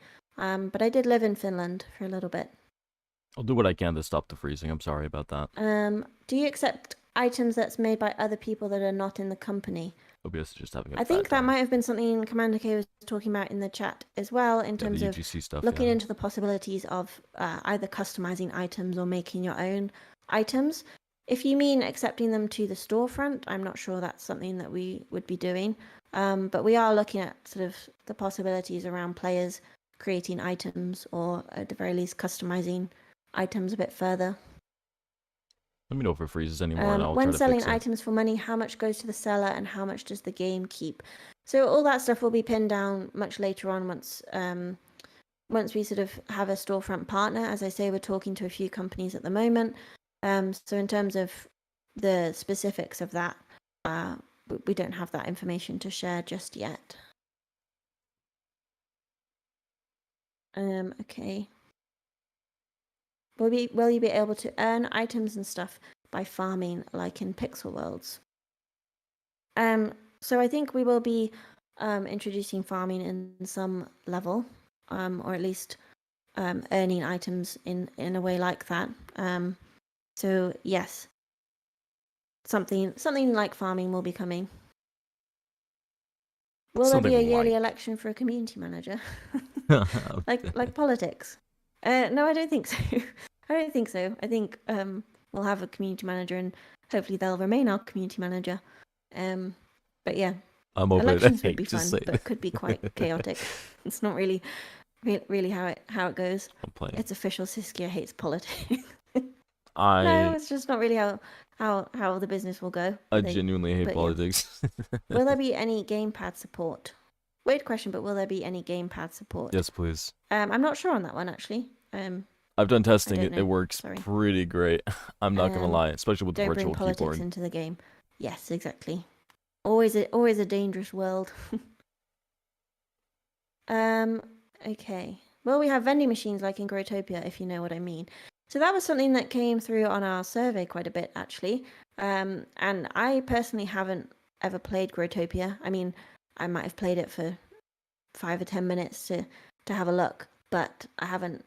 But I did live in Finland for a little bit. I'll do what I can to stop the freezing. I'm sorry about that. Do you accept items that's made by other people that are not in the company? OBS is just having a I think bad that time. might have been something Commander K was talking about in the chat as well, in Yeah, the terms of UGC stuff. looking Yeah. into the possibilities of either customizing items or making your own items. If you mean accepting them to the storefront, I'm not sure that's something that we would be doing. But we are looking at sort of the possibilities around players creating items, or at the very least customizing items a bit further. Let me know if it freezes anymore, and I'll try When to selling fix it. items for money, how much goes to the seller and how much does the game keep? So all that stuff will be pinned down much later on once we sort of have a storefront partner. As I say, we're talking to a few companies at the moment. So in terms of the specifics of that, we don't have that information to share just yet. Okay. Will you be able to earn items and stuff by farming like in Pixel Worlds? So I think we will be introducing farming in some level, or at least earning items in a way like that. So yes, something like farming will be coming. Will there be a yearly election for a community manager? like politics? No, I don't think so. I don't think so. I think we'll have a community manager, and hopefully they'll remain our community manager. But yeah, elections would be fun, but could be quite chaotic. It's not really how it goes. It's official. Siskia hates politics. No, it's just not really how the business will go. I genuinely hate politics. Yeah. Will there be any gamepad support? Weird question, but will there be any gamepad support? Yes, please. I'm not sure on that one actually. I've done testing. It works pretty great. I'm not gonna lie, especially with the virtual keyboard. Don't bring politics into the game. Yes, exactly. Always a dangerous world. Okay. Well, we have vending machines like in GROWTOPIA, if you know what I mean. So that was something that came through on our survey quite a bit, actually. And I personally haven't ever played GROWTOPIA. I mean, I might have played it for 5 or 10 minutes to have a look, but I haven't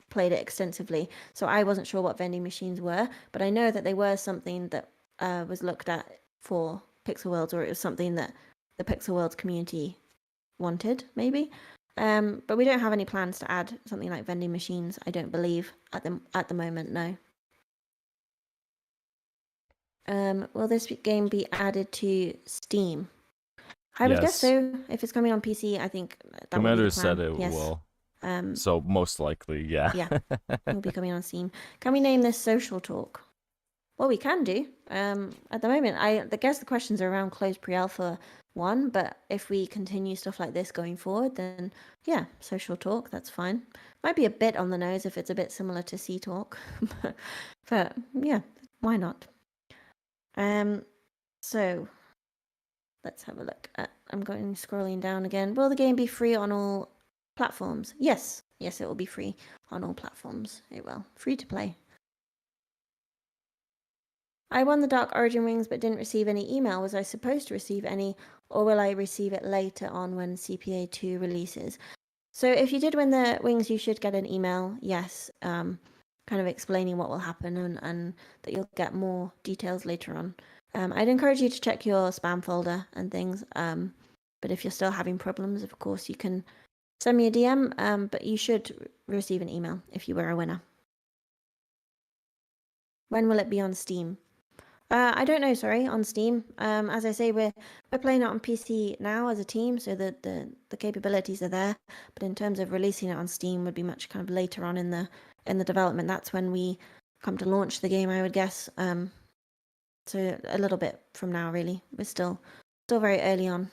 played it extensively. So I wasn't sure what vending machines were, but I know that they were something that was looked at for Pixel Worlds, or it was something that the Pixel Worlds community wanted, maybe. But we don't have any plans to add something like vending machines, I don't believe, at the moment, no. Will this game be added to Steam? I would guess so. If it's coming on PC, I think that Commander will be the plan. said it yes. will. So most likely, yeah. Yeah, it will be coming on Steam. Can we name this Social Talk? Well, we can do. At the moment, I guess the questions are around closed pre-alpha 1, but if we continue stuff like this going forward, then yeah, Social Talk, that's fine. Might be a bit on the nose if it's a bit similar to Sea Talk, but yeah, why not? So let's have a look. I'm scrolling down again. Will the game be free on all platforms? Yes, it will be free on all platforms. It will. Free to play. I won the Dark Origin Wings but didn't receive any email. Was I supposed to receive any, or will I receive it later on when CPA 2 releases? So if you did win the wings, you should get an email, yes, kind of explaining what will happen, and that you'll get more details later on. I'd encourage you to check your spam folder and things, but if you're still having problems, of course, you can send me a DM, but you should receive an email if you were a winner. When will it be on Steam? I don't know, sorry, on Steam. As I say, we're playing it on PC now as a team, so the capabilities are there. But in terms of releasing it on Steam, would be much kind of later on in the development. That's when we come to launch the game, I would guess. So a little bit from now, really. We're still very early on.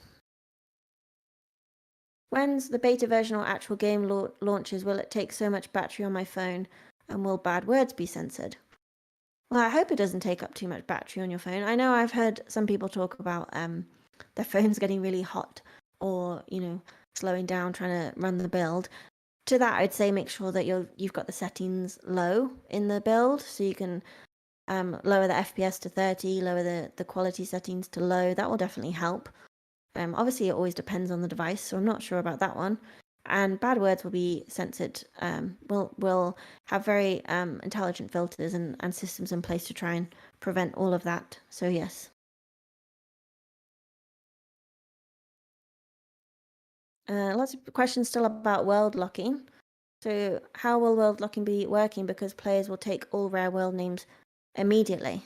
When's the beta version or actual game launches? Will it take so much battery on my phone, and will bad words be censored? Well, I hope it doesn't take up too much battery on your phone. I know I've heard some people talk about their phones getting really hot, or slowing down trying to run the build. To that, I'd say make sure that you've got the settings low in the build, so you can lower the FPS to 30, lower the quality settings to low. That will definitely help. Obviously, it always depends on the device, so I'm not sure about that one. And bad words will be censored. We'll have very intelligent filters and systems in place to try and prevent all of that. So yes. Lots of questions still about world locking. So how will world locking be working? Because players will take all rare world names immediately.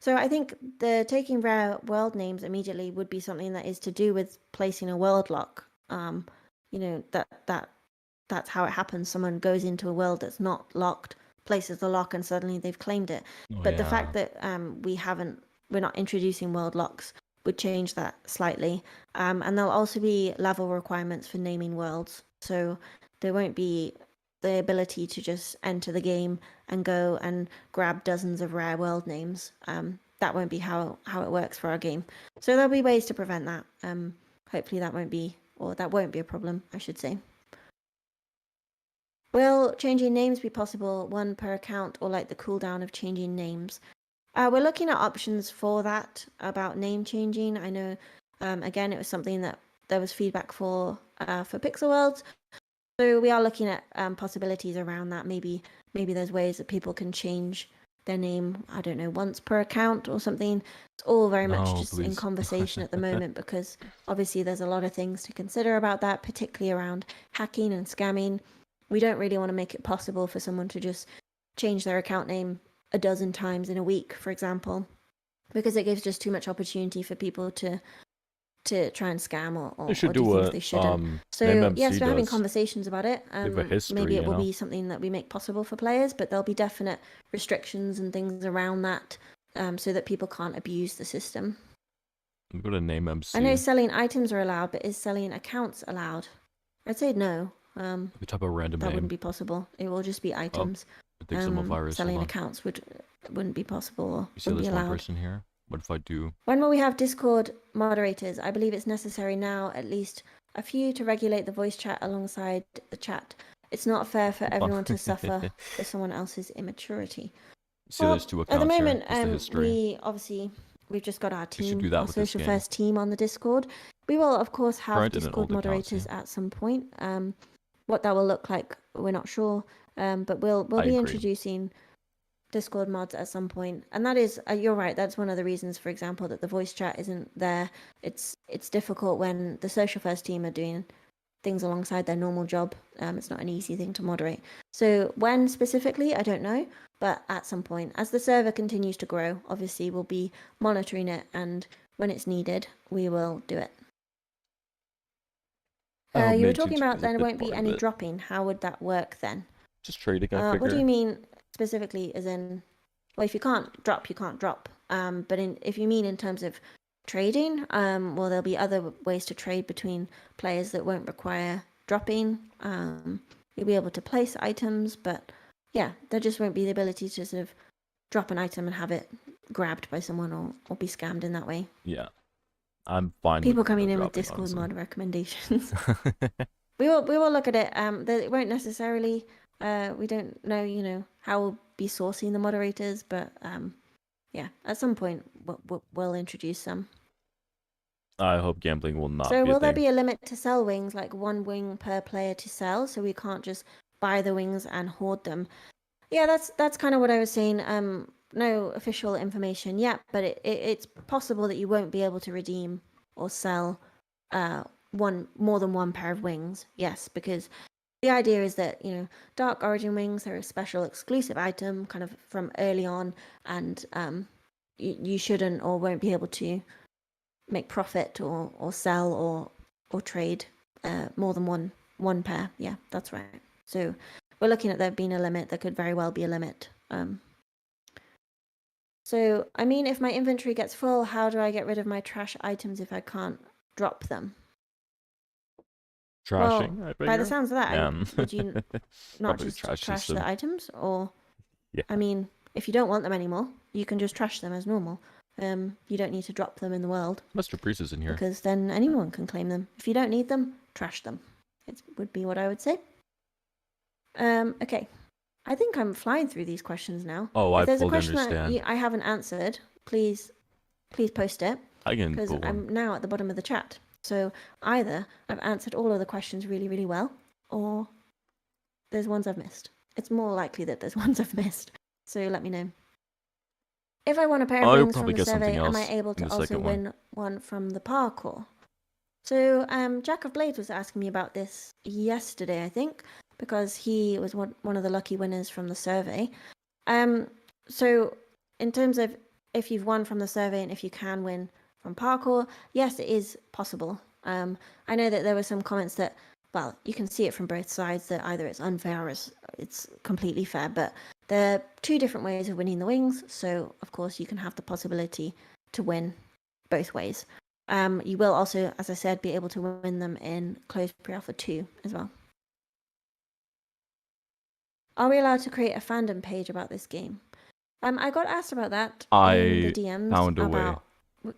So I think the taking rare world names immediately would be something that is to do with placing a world lock. You know, that's how it happens. Someone goes into a world that's not locked, places the lock, and suddenly they've claimed it. But the fact that we're not introducing world locks would change that slightly. And there'll also be level requirements for naming worlds. So there won't be the ability to just enter the game and go and grab dozens of rare world names. That won't be how it works for our game. So there'll be ways to prevent that. Hopefully that won't be a problem, I should say. Will changing names be possible, one per account, or like the cooldown of changing names? We're looking at options for that about name changing. I know, again, it was something that there was feedback for Pixel Worlds. So we are looking at possibilities around that. Maybe there's ways that people can change their name, I don't know, once per account or something. It's all very much just in conversation at the moment because obviously there's a lot of things to consider about that, particularly around hacking and scamming. We don't really want to make it possible for someone to just change their account name a dozen times in a week, for example, because it gives just too much opportunity for people to try and scam or do things they shouldn't. So yes, we're having conversations about it. Maybe it will be something that we make possible for players, but there'll be definite restrictions and things around that, so that people can't abuse the system. I'm going to name MC. I know selling items are allowed, but is selling accounts allowed? I'd say no. The type of random that name. Wouldn't be possible. It will just be items. I think some virus. Selling accounts wouldn't be possible. Or you see wouldn't this be allowed. One person here? What if I do? When will we have Discord moderators? I believe it's necessary now, at least a few to regulate the voice chat alongside the chat. It's not fair for everyone to suffer for someone else's immaturity. See, there's two accounts at the moment, here. we've just got our team, do that our with social first team on the Discord. We will, of course, have Discord moderators at some point. What that will look like, we're not sure. But we'll be introducing Discord mods at some point, and that is, you're right, that's one of the reasons, for example, that the voice chat isn't there. It's difficult when the social first team are doing things alongside their normal job. It's not an easy thing to moderate. So when specifically, I don't know, but at some point, as the server continues to grow, obviously we'll be monitoring it, and when it's needed, we will do it. You were talking about there won't be any dropping. How would that work then? Just trading, I figure. What do you mean specifically, as in, well, if you can't drop, you can't drop. But if you mean in terms of trading, well, there'll be other ways to trade between players that won't require dropping. You'll be able to place items, but yeah, there just won't be the ability to sort of drop an item and have it grabbed by someone or be scammed in that way. Yeah, I'm fine. People coming in with Discord mod recommendations. we will look at it. It won't necessarily. We don't know, how we'll be sourcing the moderators, but yeah, at some point we'll introduce some. I hope gambling will not. So will there be a limit to sell wings, like one wing per player to sell, so we can't just buy the wings and hoard them? Yeah, that's kind of what I was saying. No official information yet, but it's possible that you won't be able to redeem or sell more than one pair of wings. Yes, because the idea is that, Dark Origin wings are a special exclusive item kind of from early on, and you shouldn't or won't be able to make profit or sell or trade more than one pair. Yeah, that's right. So we're looking at there being a limit. There could very well be a limit. So, I mean, if my inventory gets full, how do I get rid of my trash items if I can't drop them? Trashing, well, by the sounds of that, would you not just trash the items? Or, yeah. I mean, if you don't want them anymore, you can just trash them as normal. You don't need to drop them in the world. Mr. Priest is in here. Because then anyone can claim them. If you don't need them, trash them. It would be what I would say. Okay. I think I'm flying through these questions now. Oh, if there's a question understand. that I haven't answered, please post it. I can. Because I'm now at the bottom of the chat. So either I've answered all of the questions really, really well, or there's ones I've missed. It's more likely that there's ones I've missed. So let me know. If I want a pair of wings from the survey, am I able to also win one from the parkour? So, Jack of Blades was asking me about this yesterday, I think, because he was one of the lucky winners from the survey. So in terms of if you've won from the survey and if you can win from parkour, yes, it is possible. I know that there were some comments that, well, you can see it from both sides, that either it's unfair or it's completely fair, but there are two different ways of winning the wings, so of course you can have the possibility to win both ways. You will also, as I said, be able to win them in closed pre-alpha 2 as well. Are we allowed to create a fandom page about this game? I got asked about that in the DMs found a way. about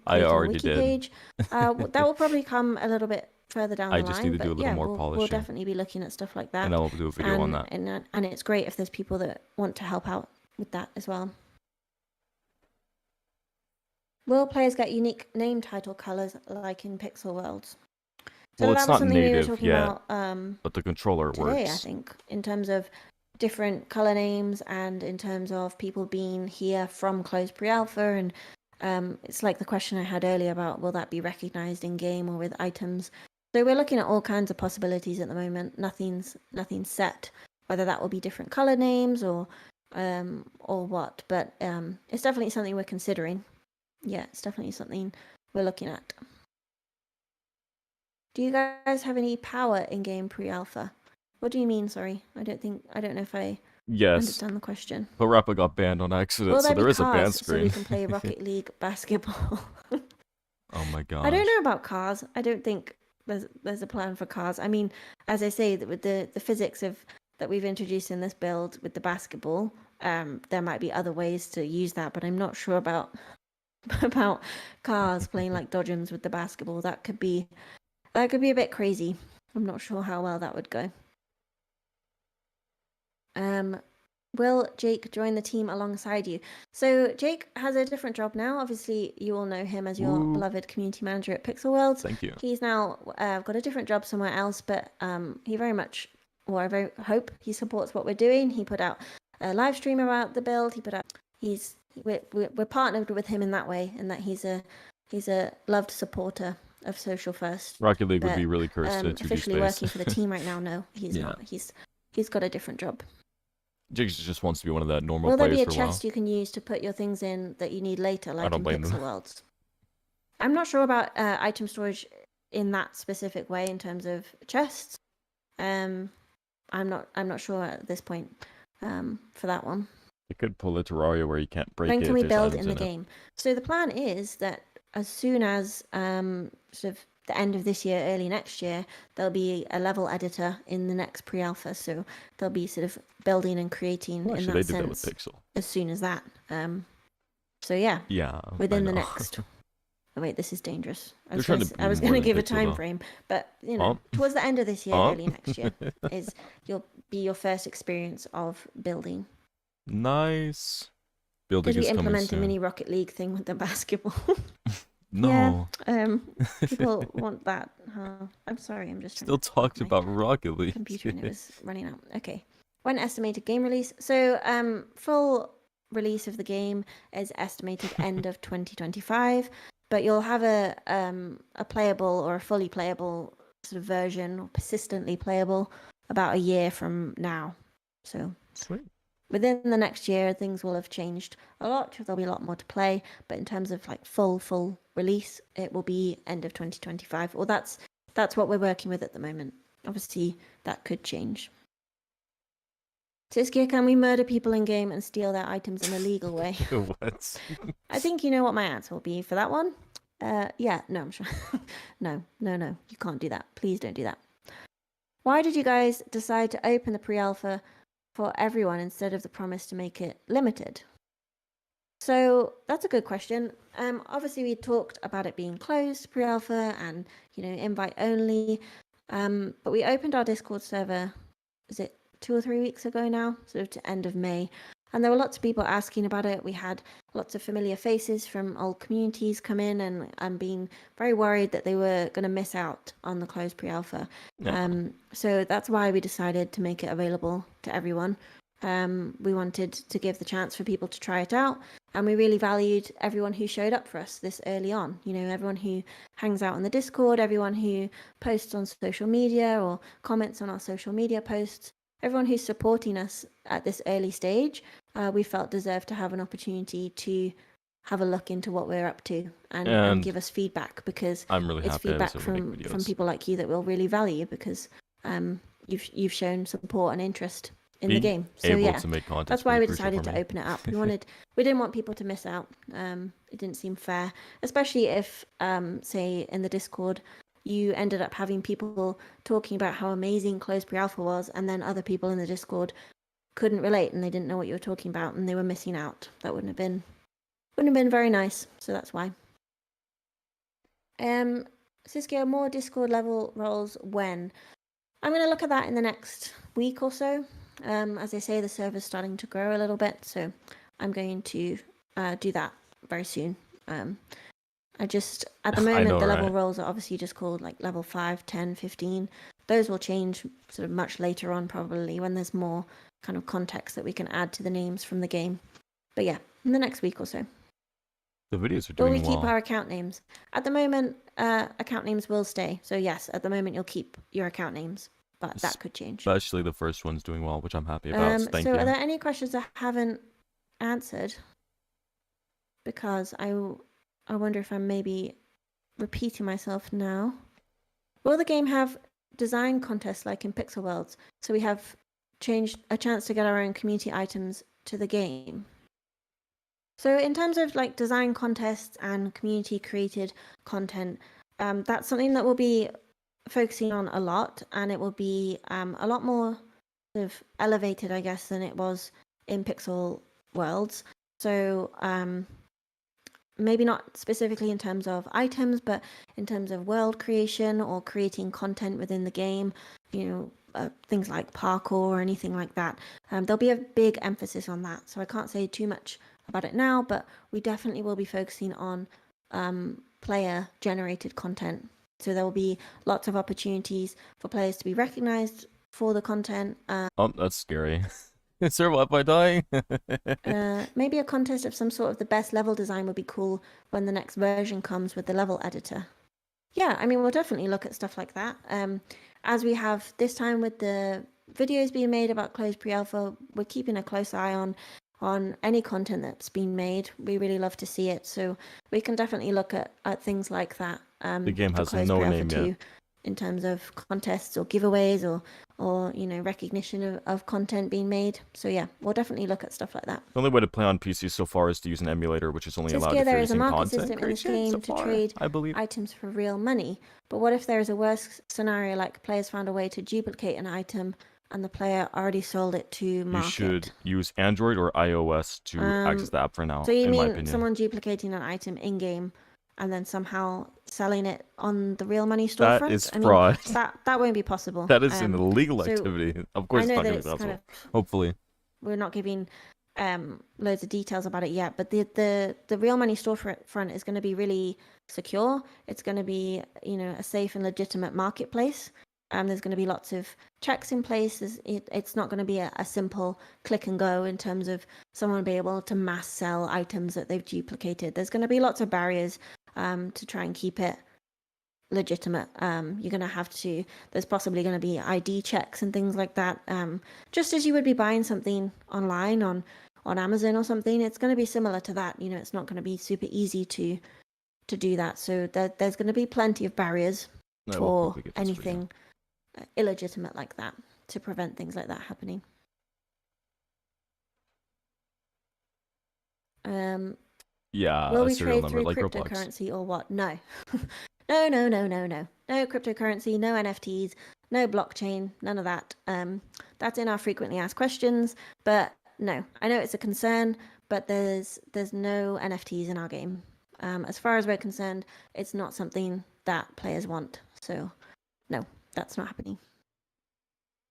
I creating a already wiki did. page. That will probably come a little bit further down the I line. just need to do a but little yeah, more we'll polishing. definitely be looking at stuff like that. And I'll do a video on that. And it's great if there's people that want to help out with that as well. Will players get unique name title colors like in Pixel Worlds? So Well, that it's was not something we were native talking yet, about but the controller today, works. I think, in terms of different color names and in terms of people being here from closed pre-alpha, and it's like the question I had earlier about will that be recognized in game or with items. So we're looking at all kinds of possibilities at the moment. Nothing's set, whether that will be different color names or what, but it's definitely something we're considering. Yeah, it's definitely something we're looking at. Do you guys have any power in game pre-alpha? What do you mean? Sorry, I don't know if I understand the question. But Rappa got banned on accident, Will so there there be is a ban cars screen. so we can play Rocket League basketball? Oh my gosh. I don't know about cars. I don't think there's a plan for cars. I mean, as I say, that with the physics that we've introduced in this build with the basketball, there might be other ways to use that, but I'm not sure about cars playing like dodgems with the basketball. That could be a bit crazy. I'm not sure how well that would go. Will Jake join the team alongside you? So Jake has a different job now. Obviously, you all know him as your beloved community manager at Pixel Worlds. Thank you. He's now got a different job somewhere else, but he very much, or I very hope he supports what we're doing. He put out a live stream about the build. We're partnered with him in that way, and that he's a loved supporter of Social First. Rocket League would be really cursed to 2D officially space. working for the team right now. No, he's not. He's got a different job. Jake just wants to be one of the normal Will there players be a for a while. chest you can use to put your things in that you need later, like in blame Pixel them. Worlds? I'm not sure about item storage in that specific way in terms of chests. I'm not sure at this point for that one. You could pull a Terraria where you can't break When it. can we if there's build items in the game? So the plan is that as soon as sort of the end of this year, early next year, there'll be a level editor in the next pre-alpha. So there'll be sort of building and creating in that sense that with Pixel. as soon as that. So yeah, within the next. Oh, wait, this is dangerous. I was going to give a time frame, but towards the end of this year, early next year, you'll be your first experience of building. Nice. Building Did we is coming implement a soon. mini Rocket League thing with the basketball? No. Yeah, people want that. I'm sorry, I'm just still talked about Rocket League. Computer and it was running out. Okay. When estimated game release? So full release of the game is estimated end of 2025, but you'll have a playable or a fully playable sort of version, or persistently playable, about a year from now. So sweet. Within the next year, things will have changed a lot. There'll be a lot more to play, but in terms of like full release, it will be end of 2025. Well, that's what we're working with at the moment. Obviously, that could change. Siskia, can we murder people in game and steal their items in a legal way? What? I think you know what my answer will be for that one. Yeah, no, I'm sure. No, you can't do that. Please don't do that. Why did you guys decide to open the pre-alpha for everyone instead of the promise to make it limited? So that's a good question. Obviously we talked about it being closed pre-alpha and invite only, but we opened our Discord server, is it 2 or 3 weeks ago now, sort of to end of May, and there were lots of people asking about it. We had lots of familiar faces from old communities come in and being very worried that they were going to miss out on the closed pre-alpha. So that's why we decided to make it available to everyone. We wanted to give the chance for people to try it out And we really valued everyone who showed up for us this early on. You know, everyone who hangs out on the Discord, everyone who posts on social media or comments on our social media posts, everyone who's supporting us at this early stage, we felt deserved to have an opportunity to have a look into what we're up to and give us feedback, because I'm really it's happy I was feedback able to make from videos. people like you that we'll really value, because you've shown support and interest in the Being game. So able yeah, to make content that's is why really we crucial decided for to me. open it up. We didn't want people to miss out. It didn't seem fair, especially if say in the Discord you ended up having people talking about how amazing closed pre-alpha was, and then other people in the Discord couldn't relate and they didn't know what you were talking about and they were missing out. That wouldn't have been very nice. So that's why. Cisco, more Discord level roles when? I'm going to look at that in the next week or so. As I say, the server's starting to grow a little bit, so I'm going to do that very soon. I just, at the moment, know, the level right? roles are obviously just called like level 5, 10, 15. Those will change sort of much later on, probably, when there's more kind of context that we can add to the names from the game. But yeah, in the next week or so. The videos are Will doing we keep well. our account names? At the moment, account names will stay. So yes, at the moment, you'll keep your account names, but that could change. Especially the first one's doing well, which I'm happy about. So thank so you. are there any questions I haven't answered? Because I wonder if I'm maybe repeating myself now. Will the game have design contests like in Pixel Worlds? So we have changed a chance to get our own community items to the game. So in terms of like design contests and community created content, that's something that we'll be focusing on a lot, and it will be a lot more sort of elevated, I guess, than it was in Pixel Worlds. So maybe not specifically in terms of items, but in terms of world creation or creating content within the game, you know, things like parkour or anything like that. There'll be a big emphasis on that. So I can't say too much about it now, but we definitely will be focusing on player generated content. So there will be lots of opportunities for players to be recognized for the content. Oh, that's scary. Sir, what if I die? Maybe a contest of some sort of the best level design would be cool when the next version comes with the level editor. Yeah, I mean, we'll definitely look at stuff like that. As we have this time with the videos being made about closed pre-alpha, we're keeping a close eye on any content that's been made. We really love to see it, so we can definitely look at things like that. The game for has closed no pre-alpha name too, yet. in terms of contests or giveaways or you know, recognition of content being made. So yeah, we'll definitely look at stuff like that. The only way to play on PC so far is to use an emulator, which is only allowed Siskia, if there you're is a using market content system in this creation so game to far, trade I believe. items for real money. But what if there is a worse scenario, like players found a way to duplicate an item and the player already sold it to market? You should use Android or iOS to access the app for now, So you in my mean opinion. someone duplicating an item in-game and then somehow selling it on the real money That storefront? is I fraud. mean, that won't be possible. That is an illegal so activity. Of course I it's know not that going to be it's kind possible. of, Hopefully. we're not giving loads of details about it yet, but the real money storefront is going to be really secure. It's going to be, you know, a safe and legitimate marketplace. There's going to be lots of checks in place. It's not going to be a simple click and go in terms of someone be able to mass sell items that they've duplicated. There's going to be lots of barriers to try and keep it legitimate. You're going to have to, there's possibly going to be ID checks and things like that. Just as you would be buying something online on Amazon or something, it's going to be similar to that. You know, it's not going to be super easy to do that. So there's going to be plenty of barriers for anything illegitimate like that, to prevent things like that happening. Yeah, will a we serial trade number through like cryptocurrency or what? No. No cryptocurrency, no NFTs, no blockchain, none of that. That's in our frequently asked questions, but no, I know it's a concern, but there's no NFTs in our game. As far as we're concerned, it's not something that players want. So no, that's not happening.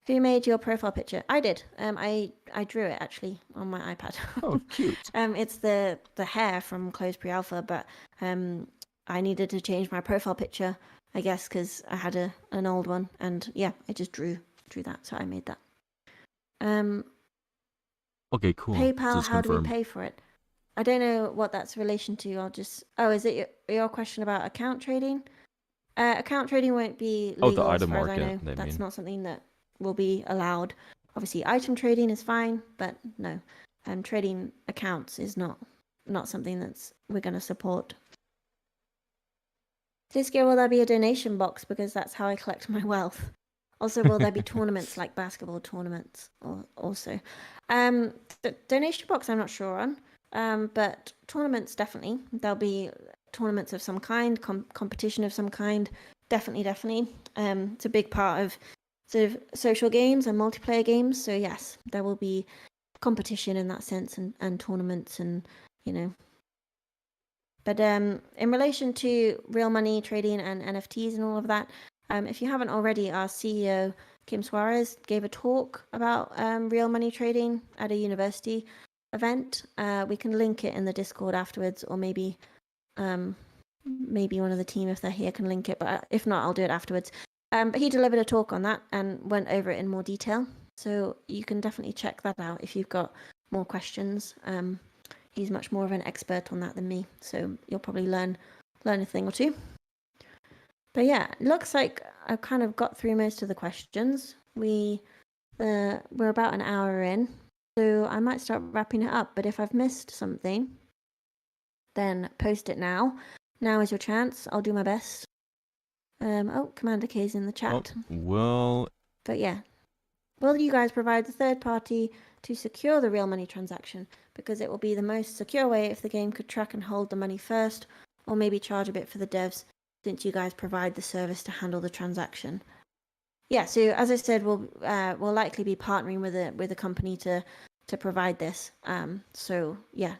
Who made your profile picture? I did. I drew it actually on my iPad. Oh, cute. It's the hair from closed pre-alpha, but I needed to change my profile picture, I guess, because I had an old one, and yeah, I just drew that, so I made that. Okay, cool. PayPal, Just how do we confirm. pay for it? I don't know what that's in relation to. I'll just. Oh, is it your question about account trading? Account trading won't be Oh, the legal as item far as I market, know. they That's mean. not something that will be allowed. Obviously, item trading is fine, but no, trading accounts is not something that's we're going to support. This year, will there be a donation box because that's how I collect my wealth? Also, will there be tournaments like basketball tournaments? Or also, the donation box I'm not sure on, but tournaments definitely. There'll be tournaments of some kind, competition of some kind. Definitely. It's a big part of sort of social games and multiplayer games. So yes, there will be competition in that sense and tournaments and you know. But in relation to real money trading and NFTs and all of that, if you haven't already, our CEO Kim Suarez gave a talk about real money trading at a university event. We can link it in the Discord afterwards, or maybe one of the team, if they're here, can link it. But if not, I'll do it afterwards. But he delivered a talk on that and went over it in more detail. So you can definitely check that out if you've got more questions. He's much more of an expert on that than me, so you'll probably learn a thing or two. But yeah, it looks like I've kind of got through most of the questions. We're about an hour in, so I might start wrapping it up. But if I've missed something, then post it now. Now is your chance. I'll do my best. Oh, Commander K's in the chat. Oh, well. But yeah, will you guys provide the third party to secure the real money transaction? Because it will be the most secure way if the game could track and hold the money first, or maybe charge a bit for the devs, since you guys provide the service to handle the transaction. Yeah, so as I said, we'll likely be partnering with a company to provide this. So yeah,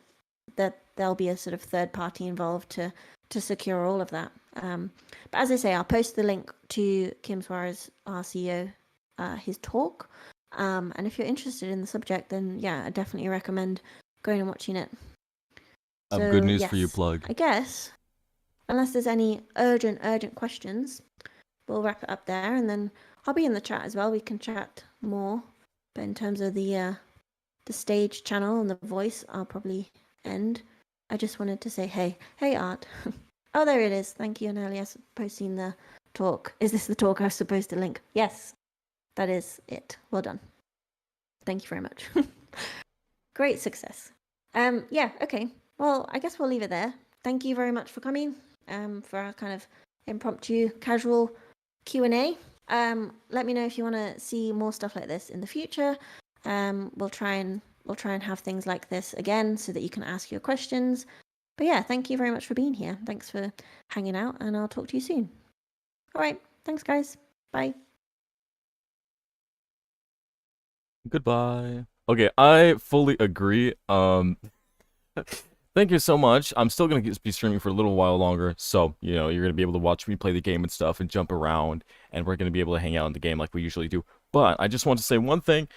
that there'll be a sort of third party involved to secure all of that. But as I say, I'll post the link to Kim Suarez, our CEO, his talk. And if you're interested in the subject, then yeah, I definitely recommend going and watching it. I have So, good news yes, for you, Plug. I guess, unless there's any urgent questions, we'll wrap it up there, and then I'll be in the chat as well. We can chat more. But in terms of the stage channel and the voice, I'll probably end. I just wanted to say, hey, Art. Oh, there it is. Thank you, Anelias, for posting the talk. Is this the talk I was supposed to link? Yes, that is it. Well done. Thank you very much. Great success. Yeah, okay. Well, I guess we'll leave it there. Thank you very much for coming. For our kind of impromptu, casual Q&A. Let me know if you want to see more stuff like this in the future. We'll try and have things like this again so that you can ask your questions. But yeah, thank you very much for being here. Thanks for hanging out, and I'll talk to you soon. All right. Thanks, guys. Bye. Goodbye. Okay, I fully agree. Thank you so much. I'm still gonna be streaming for a little while longer, so you're gonna be able to watch me play the game and stuff and jump around, and we're gonna be able to hang out in the game like we usually do. But I just want to say one thing.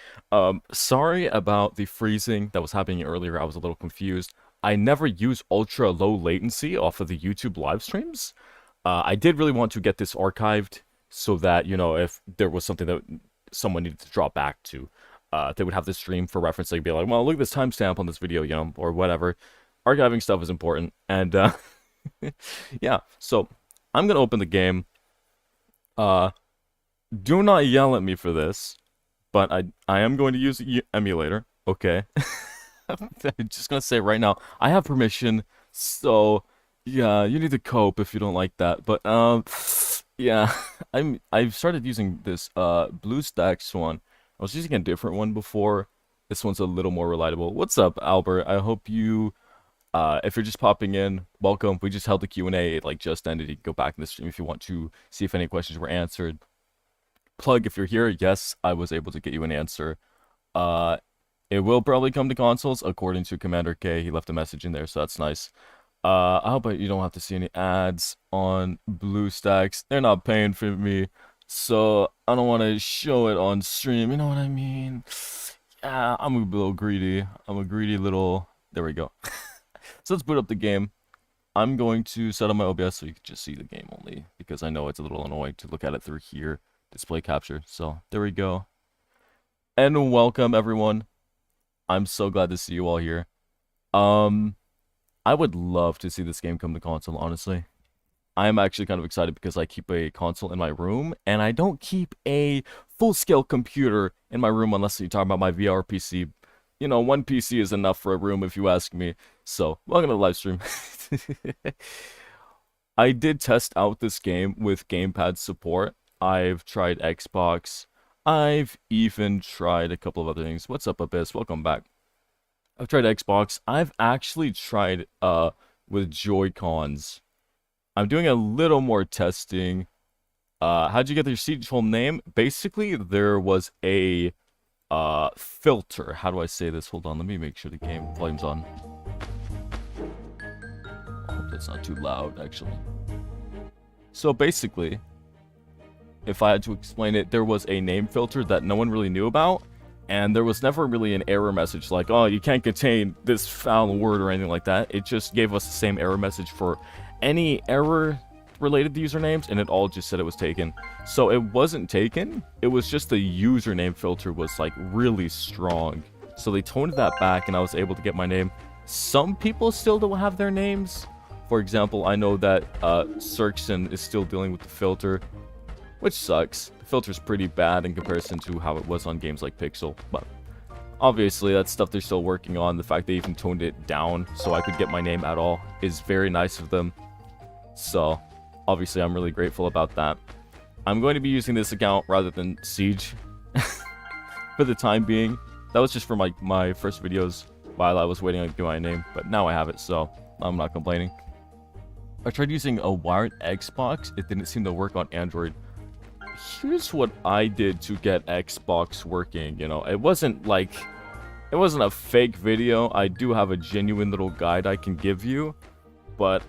Sorry about the freezing that was happening earlier. I was a little confused. I never use ultra low latency off of the YouTube live streams. I did really want to get this archived so that if there was something that someone needed to drop back to, they would have this stream for reference. They'd be like, well, look at this timestamp on this video, or whatever. Archiving stuff is important, and yeah. So I'm gonna open the game. Do not yell at me for this, but I am going to use the emulator. Okay. I'm just gonna say right now, I have permission, so yeah, you need to cope if you don't like that. But yeah, I've started using this BlueStacks one. I was using a different one before. This one's a little more reliable. What's up, Albert? I hope you if you're just popping in, welcome. We just held the Q&A. It like just ended. You can go back in the stream if you want to see if any questions were answered. Plug, if you're here, yes, I was able to get you an answer. It will probably come to consoles, according to Commander K. He left a message in there, so that's nice. I hope you don't have to see any ads on BlueStacks. They're not paying for me, so I don't want to show it on stream. You know what I mean? Yeah, I'm a little greedy. I'm a greedy little... There we go. So let's boot up the game. I'm going to set up my OBS so you can just see the game only, because I know it's a little annoying to look at it through here. Display capture. So there we go. And welcome everyone. I'm so glad to see you all here. I would love to see this game come to console, honestly. I am actually kind of excited because I keep a console in my room, and I don't keep a full-scale computer in my room unless you're talking about my VR PC. You know, one PC is enough for a room if you ask me. So, welcome to the live stream. I did test out this game with gamepad support. I've tried Xbox. I've even tried a couple of other things. What's up, Abyss? Welcome back. I've tried Xbox. I've actually tried with Joy-Cons. I'm doing a little more testing. How'd you get your Siege home name? Basically, there was a filter. How do I say this? Hold on, let me make sure the game volume's on. I hope that's not too loud, actually. So basically, if I had to explain it, there was a name filter that no one really knew about, and there was never really an error message like, oh, you can't contain this foul word or anything like that. It just gave us the same error message for any error related to usernames, and it all just said it was taken. So it wasn't taken, it was just the username filter was like really strong. So they toned that back and I was able to get my name. Some people still don't have their names. For example, I know that Cirkson is still dealing with the filter, which sucks. The filter's pretty bad in comparison to how it was on games like Pixel, but obviously that's stuff they're still working on. The fact they even toned it down so I could get my name at all is very nice of them. So obviously I'm really grateful about that. I'm going to be using this account rather than Siege for the time being. That was just for my first videos while I was waiting to get my name, but now I have it, so I'm not complaining. I tried using a wired Xbox. It didn't seem to work on Android. Here's what I did to get Xbox working. You know, it wasn't a fake video. I do have a genuine little guide I can give you, but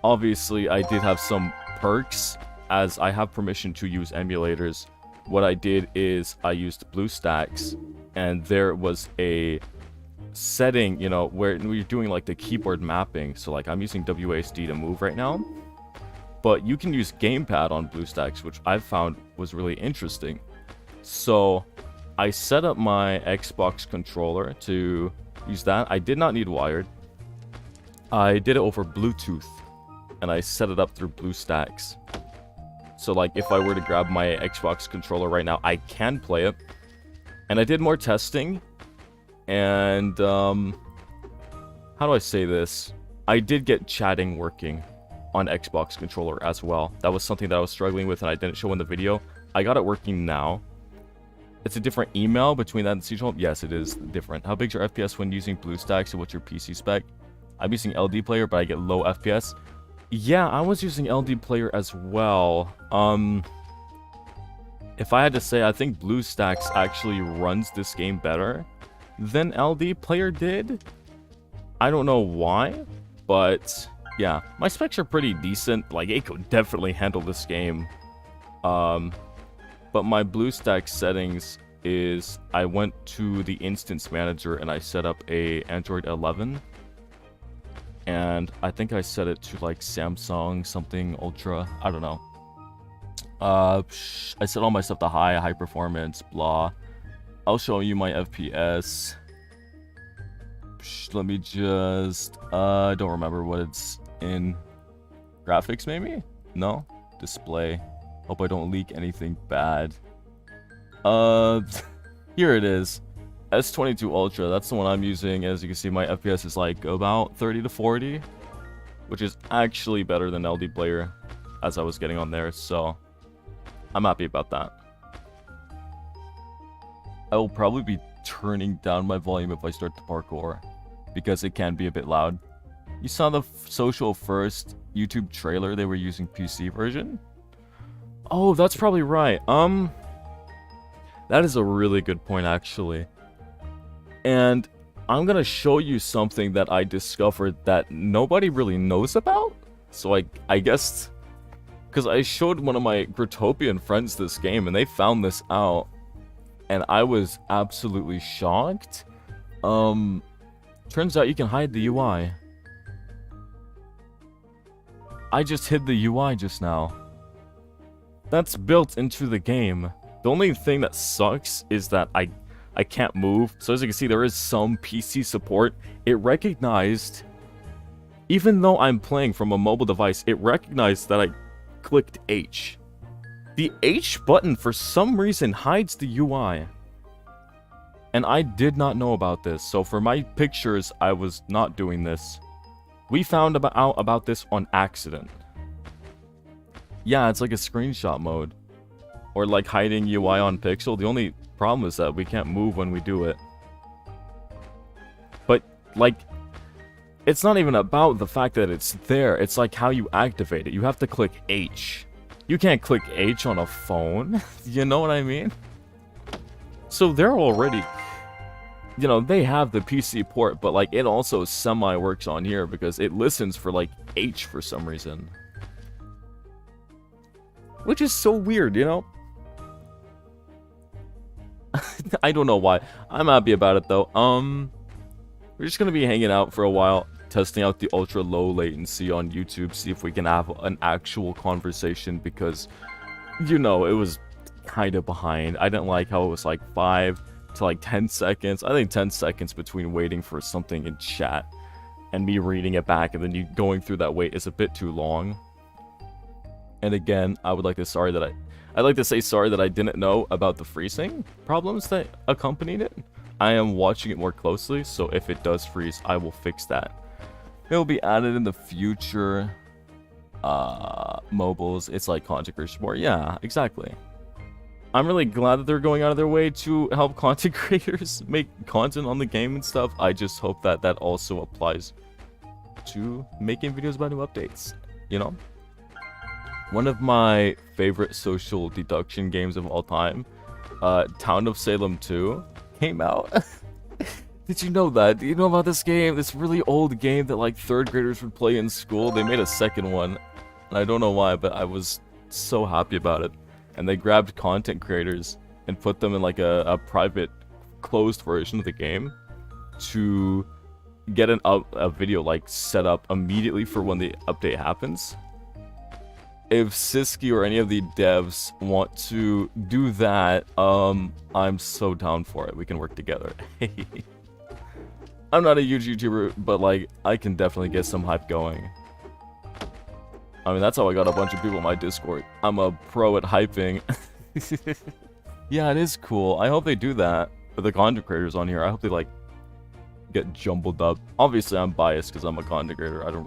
obviously I did have some perks as I have permission to use emulators. What I did is I used BlueStacks, and there was a setting, you know, where we're doing like the keyboard mapping. So like I'm using WASD to move right now, but you can use gamepad on BlueStacks, which I found was really interesting. So I set up my Xbox controller to use that. I did not need wired. I did it over Bluetooth, and I set it up through BlueStacks. So like if I were to grab my Xbox controller right now, I can play it. And I did more testing, and how do I say this? I did get chatting working on Xbox controller as well. That was something that I was struggling with and I didn't show in the video. I got it working now. It's a different email between that and Siege Home. Yes, it is different. How big's your FPS when using BlueStacks, and what's your PC spec? I'm using LD player, but I get low FPS. Yeah, I was using LD player as well. If I had to say, I think BlueStacks actually runs this game better than LD player did. I don't know why, but yeah, my specs are pretty decent. Like, it could definitely handle this game. But my BlueStacks settings is I went to the instance manager and I set up a Android 11. And I think I set it to like Samsung something Ultra. I don't know. I set all my stuff to high performance, blah. I'll show you my FPS. Let me just, I don't remember what it's in. Graphics, maybe? No? Display. Hope I don't leak anything bad. Here it is. S22 Ultra, that's the one I'm using. As you can see, my FPS is like about 30 to 40, which is actually better than LD player as I was getting on there, so I'm happy about that. I will probably be turning down my volume if I start the parkour, because it can be a bit loud. You saw the Social First YouTube trailer, they were using PC version? Oh, that's probably right. That is a really good point, actually. And I'm gonna show you something that I discovered that nobody really knows about. So I guess, because I showed one of my GROWTOPIAN friends this game, and they found this out, and I was absolutely shocked. Turns out you can hide the UI. I just hid the UI just now. That's built into the game. The only thing that sucks is that I can't move. So as you can see, there is some PC support. It recognized, even though I'm playing from a mobile device, it recognized that I clicked H. The H button, for some reason, hides the UI. And I did not know about this. So for my pictures, I was not doing this. We found out about this on accident. Yeah, it's like a screenshot mode. Or like hiding UI on Pixel. The only problem is that we can't move when we do it. But, like, it's not even about the fact that it's there. It's like how you activate it. You have to click H. You can't click H on a phone. You know what I mean? So they're already... You know, they have the PC port, but, like, it also semi-works on here because it listens for, like, H for some reason. Which is so weird, you know? I don't know why. I'm happy about it, though. We're just gonna be hanging out for a while, testing out the ultra-low latency on YouTube, see if we can have an actual conversation, because, you know, it was kind of behind. I didn't like how it was, like, 5 to, like, 10 seconds. I think 10 seconds between waiting for something in chat and me reading it back, and then you going through that wait is a bit too long. And again, I would like to I'd like to say sorry that I didn't know about the freezing problems that accompanied it. I am watching it more closely, so if it does freeze, I will fix that. It'll be added in the future mobiles. It's like content creators more. Yeah, exactly. I'm really glad that they're going out of their way to help content creators make content on the game and stuff. I just hope that that also applies to making videos about new updates, you know? One of my favorite social deduction games of all time, Town of Salem 2, came out. Did you know that? Do you know about this game? This really old game that, like, 3rd graders would play in school. They made a second one, and I don't know why, but I was so happy about it. And they grabbed content creators and put them in, like, a private, closed version of the game to get a video, like, set up immediately for when the update happens. If Siski or any of the devs want to do that, I'm so down for it. We can work together. I'm not a huge YouTuber, but, like, I can definitely get some hype going. I mean, that's how I got a bunch of people in my Discord. I'm a pro at hyping. Yeah, it is cool. I hope they do that for the content creators on here. I hope they, like, get jumbled up. Obviously, I'm biased because I'm a content creator.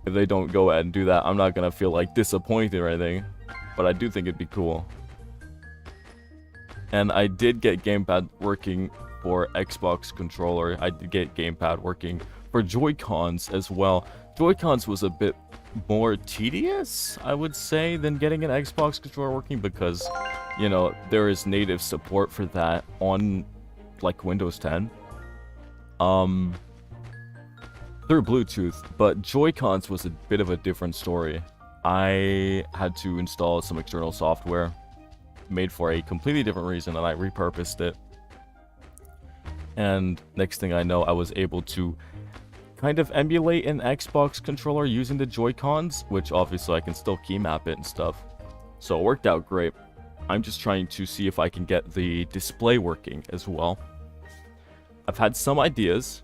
If they don't go ahead and do that, I'm not gonna feel, like, disappointed or anything. But I do think it'd be cool. And I did get gamepad working for Xbox controller. I did get gamepad working for Joy-Cons as well. Joy-Cons was a bit more tedious, I would say, than getting an Xbox controller working because, you know, there is native support for that on, like, Windows 10. Through Bluetooth, but Joy-Cons was a bit of a different story. I had to install some external software made for a completely different reason, and I repurposed it. And next thing I know, I was able to kind of emulate an Xbox controller using the Joy-Cons, which obviously I can still key map it and stuff. So it worked out great. I'm just trying to see if I can get the display working as well. I've had some ideas.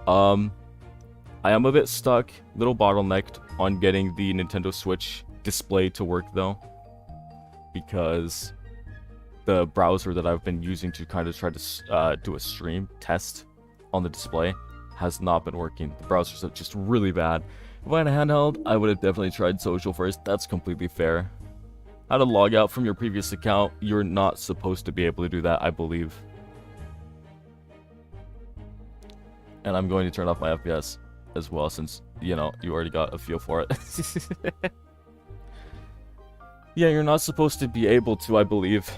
I am a bit stuck, little bottlenecked on getting the Nintendo Switch display to work though, because the browser that I've been using to kind of try to do a stream test on the display has not been working. The browsers are just really bad. If I had a handheld, I would have definitely tried social first. That's completely fair. How to log out from your previous account? You're not supposed to be able to do that, I believe. And I'm going to turn off my FPS as well, since, you know, you already got a feel for it. Yeah, you're not supposed to be able to, I believe.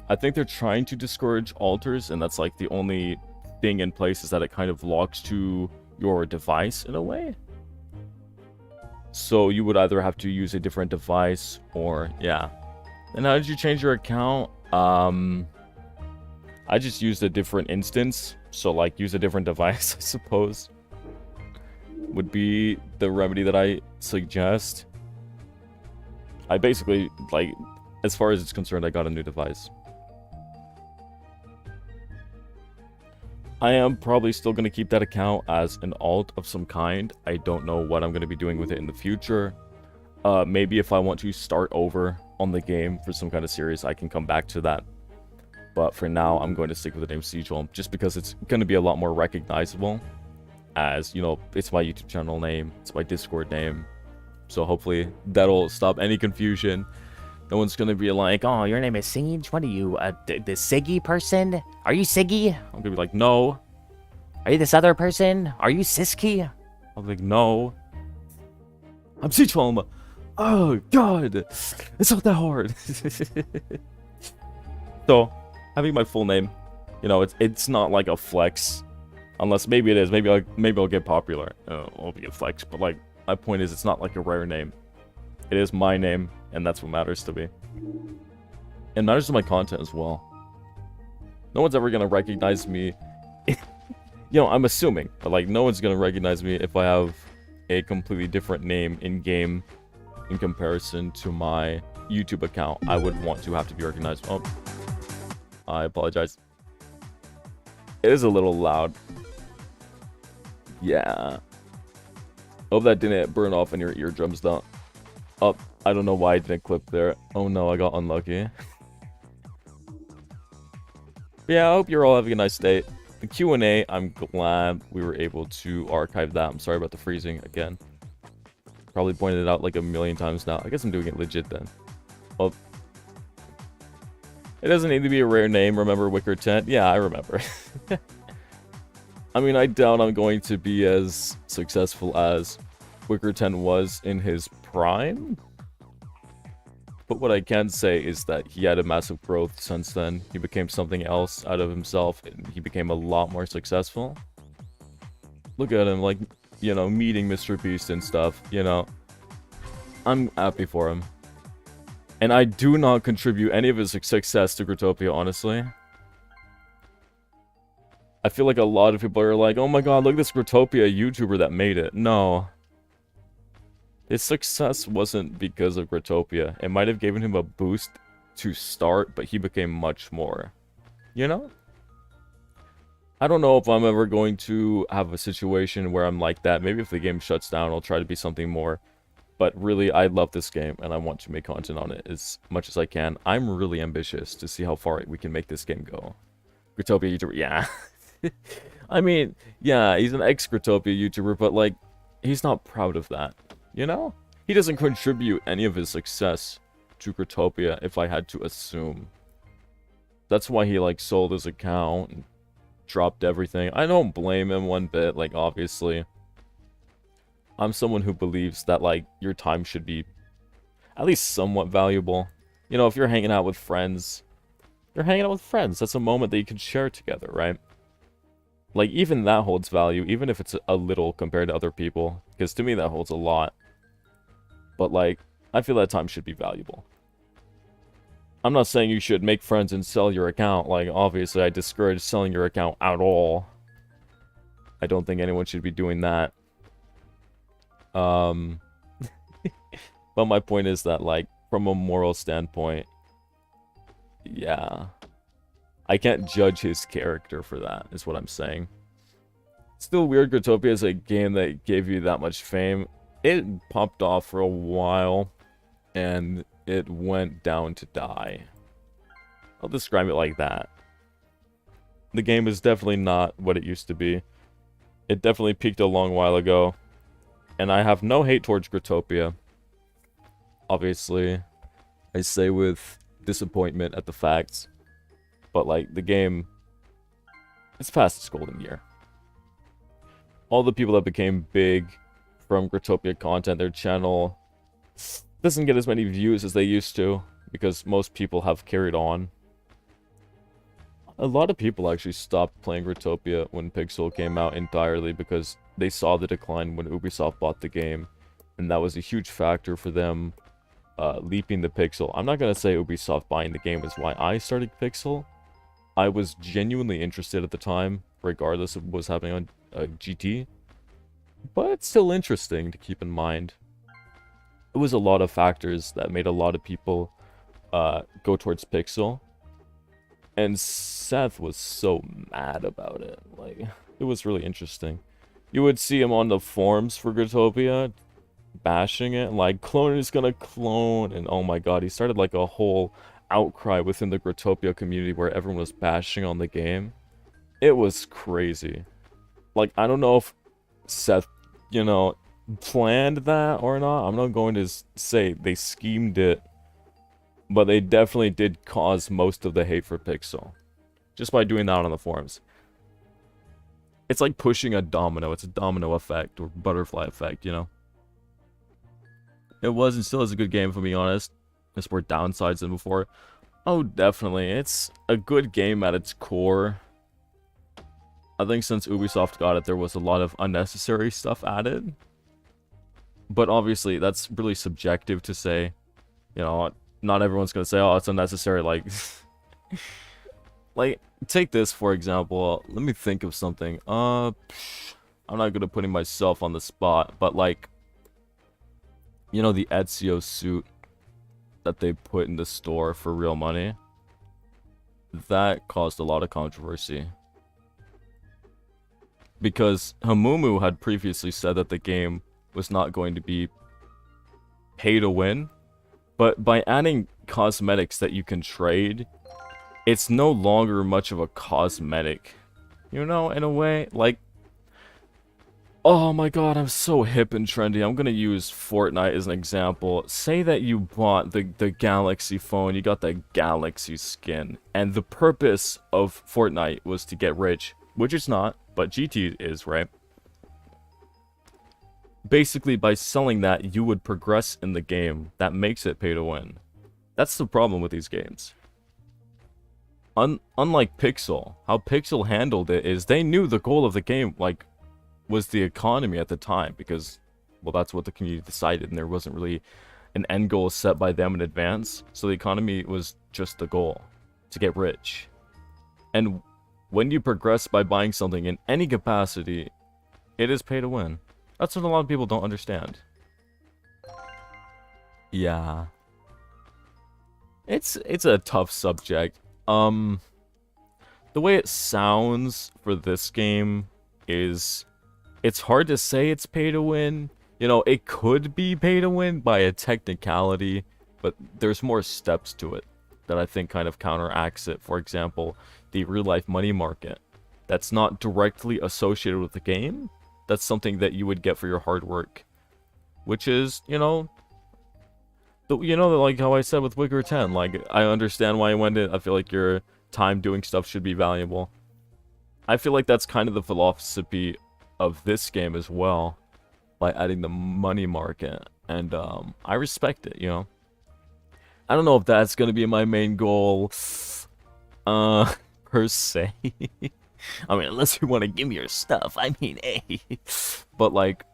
I think they're trying to discourage alters, and that's, like, the only thing in place is that it kind of locks to your device in a way. So you would either have to use a different device or, yeah. And how did you change your account? I just used a different instance. So, like, use a different device, I suppose, would be the remedy that I suggest. I basically, like, as far as it's concerned, I got a new device. I am probably still going to keep that account as an alt of some kind. I don't know what I'm going to be doing with it in the future. Maybe if I want to start over on the game for some kind of series, I can come back to that. But for now, I'm going to stick with the name Siegel, just because it's going to be a lot more recognizable. As, you know, it's my YouTube channel name, it's my Discord name. So hopefully that'll stop any confusion. No one's going to be like, oh, your name is Siege? What are you, the Siggy person? Are you Siggy? I'm going to be like, no. Are you this other person? Are you Siski? I'll be like, no. I'm Siege. Oh, God. It's not that hard. So, having my full name, you know, it's not like a flex. Unless maybe it is. Maybe I'll get popular. I'll be a flex. But, like, my point is it's not like a rare name. It is my name, and that's what matters to me. It matters to my content as well. No one's ever going to recognize me. You know, I'm assuming. But, like, no one's going to recognize me if I have a completely different name in-game in comparison to my YouTube account. I would want to have to be recognized. Oh, I apologize. It is a little loud. Yeah. Hope that didn't burn off in your eardrums, though. Oh, I don't know why I didn't clip there. Oh no, I got unlucky. Yeah, I hope you're all having a nice day. The Q&A, I'm glad we were able to archive that. I'm sorry about the freezing again. Probably pointed it out like a million times now. I guess I'm doing it legit then. Well, it doesn't need to be a rare name. Remember Wicker Tent? Yeah, I remember. I mean, I doubt I'm going to be as successful as Wicker Tent was in his prime. But what I can say is that he had a massive growth since then. He became something else out of himself, and he became a lot more successful. Look at him, like, you know, meeting Mr. Beast and stuff, you know. I'm happy for him. And I do not contribute any of his success to GROWTOPIA, honestly. I feel like a lot of people are like, oh my god, look at this GROWTOPIA YouTuber that made it. No. His success wasn't because of GROWTOPIA. It might have given him a boost to start, but he became much more. You know? I don't know if I'm ever going to have a situation where I'm like that. Maybe if the game shuts down, I'll try to be something more. But really, I love this game, and I want to make content on it as much as I can. I'm really ambitious to see how far we can make this game go. GROWTOPIA YouTuber, yeah. I mean, yeah, he's an ex-GROWTOPIA YouTuber, but, like, he's not proud of that. You know? He doesn't contribute any of his success to GROWTOPIA, if I had to assume. That's why he, like, sold his account and dropped everything. I don't blame him one bit, like, obviously. I'm someone who believes that, like, your time should be at least somewhat valuable. You know, if you're hanging out with friends, you're hanging out with friends. That's a moment that you can share together, right? Like, even that holds value, even if it's a little compared to other people. Because to me, that holds a lot. But, like, I feel that time should be valuable. I'm not saying you should make friends and sell your account. Like, obviously, I discourage selling your account at all. I don't think anyone should be doing that. But my point is that, like, from a moral standpoint, yeah. I can't judge his character for that, is what I'm saying. Still weird, GROWTOPIA is a game that gave you that much fame. It popped off for a while, and it went down to die. I'll describe it like that. The game is definitely not what it used to be. It definitely peaked a long while ago. And I have no hate towards GROWTOPIA. Obviously, I say with disappointment at the facts. But, like, the game, it's past its golden year. All the people that became big from GROWTOPIA content, their channel doesn't get as many views as they used to, because most people have carried on. A lot of people actually stopped playing GROWTOPIA when Pixel came out entirely because they saw the decline when Ubisoft bought the game, and that was a huge factor for them leaping the Pixel. I'm not going to say Ubisoft buying the game is why I started Pixel. I was genuinely interested at the time, regardless of what was happening on GT. But it's still interesting to keep in mind. It was a lot of factors that made a lot of people go towards Pixel. And Seth was so mad about it. Like, it was really interesting. You would see him on the forums for GROWTOPIA, bashing it, like, clone is gonna clone, and oh my god, he started like a whole outcry within the GROWTOPIA community where everyone was bashing on the game. It was crazy. Like, I don't know if Seth, you know, planned that or not. I'm not going to say they schemed it, but they definitely did cause most of the hate for Pixel. Just by doing that on the forums. It's like pushing a domino. It's a domino effect or butterfly effect, you know? It was and still is a good game, if I'm being honest. There's more downsides than before. Oh, definitely. It's a good game at its core. I think since Ubisoft got it, there was a lot of unnecessary stuff added. But obviously, that's really subjective to say. You know, not everyone's gonna say, oh, it's unnecessary, like... like, take this, for example. Let me think of something. I'm not gonna putting myself on the spot, but like... You know the Ezio suit that they put in the store for real money? That caused a lot of controversy. Because Hamumu had previously said that the game was not going to be pay to win. But by adding cosmetics that you can trade, it's no longer much of a cosmetic. You know, in a way, like... Oh my god, I'm so hip and trendy. I'm gonna use Fortnite as an example. Say that you bought the Galaxy phone, you got the Galaxy skin, and the purpose of Fortnite was to get rich, which it's not, but GT is, right? Basically, by selling that, you would progress in the game. That makes it pay to win. That's the problem with these games. Unlike Pixel, how Pixel handled it is they knew the goal of the game, like, was the economy at the time, because, well, that's what the community decided, and there wasn't really an end goal set by them in advance, so the economy was just the goal, to get rich. And when you progress by buying something in any capacity, it is pay to win. That's what a lot of people don't understand. Yeah. It's a tough subject. The way it sounds for this game is... It's hard to say it's pay to win. You know, it could be pay to win by a technicality, but there's more steps to it that I think kind of counteracts it. For example, the real-life money market. That's not directly associated with the game. That's something that you would get for your hard work. Which is, you know... like how I said with Wigger 10. Like, I understand why you went it. I feel like your time doing stuff should be valuable. I feel like that's kind of the philosophy of this game as well, by adding the money market, and I respect it, you know. I don't know if that's gonna be my main goal, per se. I mean, unless you want to give me your stuff, I mean, hey. But like,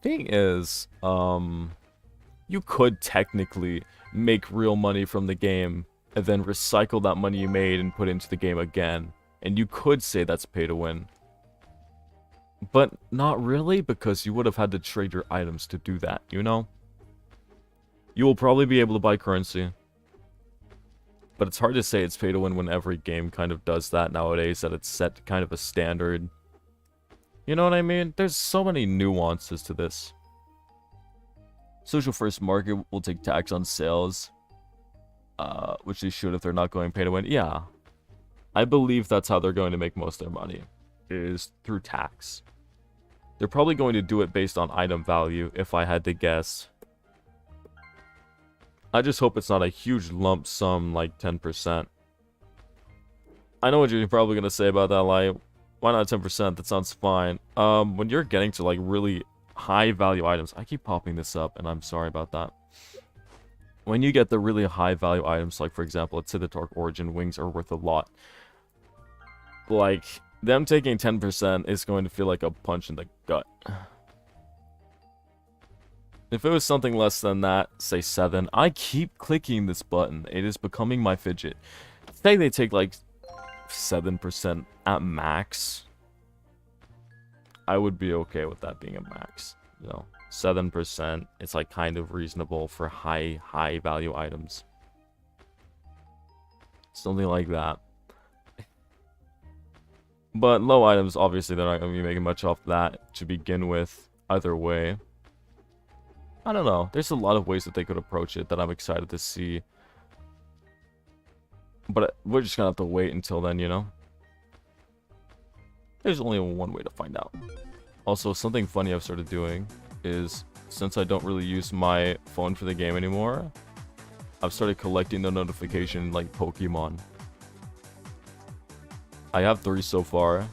thing is, you could technically make real money from the game, and then recycle that money you made and put into the game again, and you could say that's pay to win. But not really, because you would have had to trade your items to do that, you know? You will probably be able to buy currency. But it's hard to say it's pay to win when every game kind of does that nowadays, that it's set to kind of a standard. You know what I mean? There's so many nuances to this. Social First Market will take tax on sales. Which they should if they're not going pay to win. Yeah. I believe that's how they're going to make most of their money. Is through tax. They're probably going to do it based on item value, if I had to guess. I just hope it's not a huge lump sum, like 10%. I know what you're probably going to say about that, like, why not 10%? That sounds fine. When you're getting to, like, really high value items, I keep popping this up, and I'm sorry about that. When you get the really high value items, like, for example, let's say the Dark Origin wings are worth a lot. Like... them taking 10% is going to feel like a punch in the gut. If it was something less than that, say 7, I keep clicking this button. It is becoming my fidget. Say they take like 7% at max. I would be okay with that being a max. You know, 7%, it's like kind of reasonable for high value items. Something like that. But low items, obviously, they're not going to be making much off that to begin with, either way. I don't know. There's a lot of ways that they could approach it that I'm excited to see. But we're just going to have to wait until then, you know? There's only one way to find out. Also, something funny I've started doing is, since I don't really use my phone for the game anymore, I've started collecting the notification like Pokemon. I have 3 so far.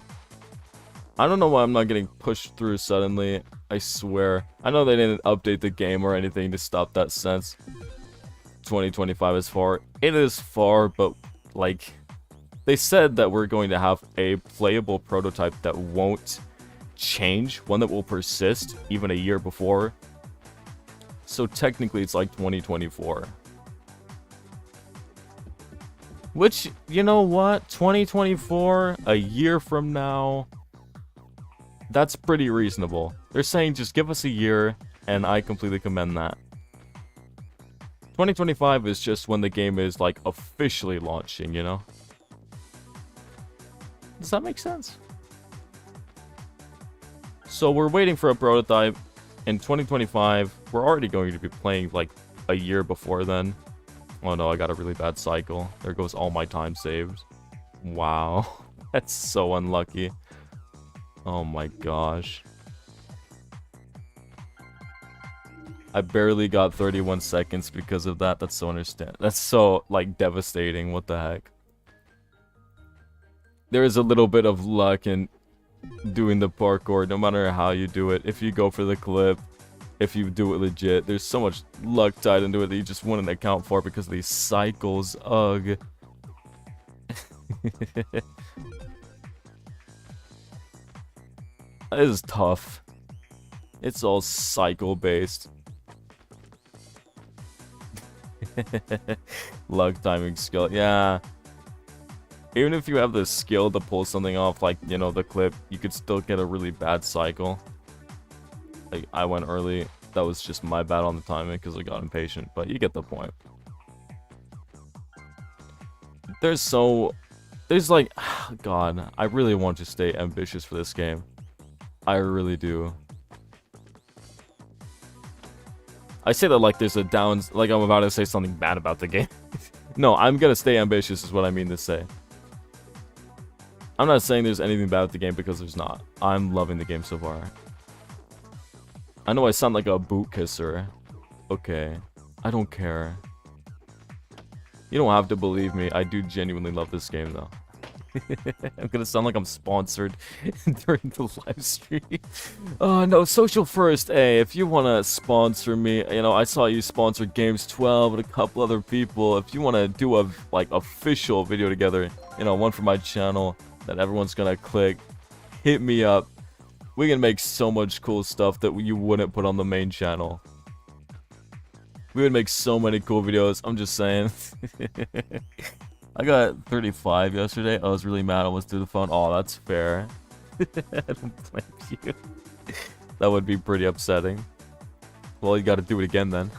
I don't know why I'm not getting pushed through suddenly. I swear. I know they didn't update the game or anything to stop that since 2025 is far. It is far, but like they said that we're going to have a playable prototype that won't change, one that will persist even a year before. So technically it's like 2024. Which, you know what? 2024, a year from now, that's pretty reasonable. They're saying just give us a year, and I completely commend that. 2025 is just when the game is, like, officially launching, you know? Does that make sense? So we're waiting for a prototype. In 2025, we're already going to be playing, like, a year before then. Oh no, I got a really bad cycle. There goes all my time saved. Wow. That's so unlucky. Oh my gosh. I barely got 31 seconds because of that. That's so That's so, like, devastating. What the heck? There is a little bit of luck in doing the parkour, no matter how you do it. If you go for the clip, if you do it legit, there's so much luck tied into it that you just wouldn't account for because of these cycles. Ugh. It is tough. It's all cycle based. Luck, timing, skill. Yeah. Even if you have the skill to pull something off, like, you know, the clip, you could still get a really bad cycle. Like, I went early. That was just my bad on the timing because I got impatient. But you get the point. There's like, God, I really want to stay ambitious for this game. I really do. I say that like there's a like I'm about to say something bad about the game. No, I'm gonna stay ambitious is what I mean to say. I'm not saying there's anything bad with the game because there's not. I'm loving the game so far. I know I sound like a boot kisser. Okay. I don't care. You don't have to believe me. I do genuinely love this game though. I'm gonna sound like I'm sponsored during the live stream. Oh no, social first. Hey, if you wanna sponsor me, you know, I saw you sponsor Games 12 and a couple other people. If you wanna do a like official video together, you know, one for my channel that everyone's gonna click, hit me up. We can make so much cool stuff that you wouldn't put on the main channel. We would make so many cool videos. I'm just saying. I got 35 yesterday. I was really mad I almost threw the phone. Oh, that's fair. I don't blame you. That would be pretty upsetting. Well, you gotta do it again then.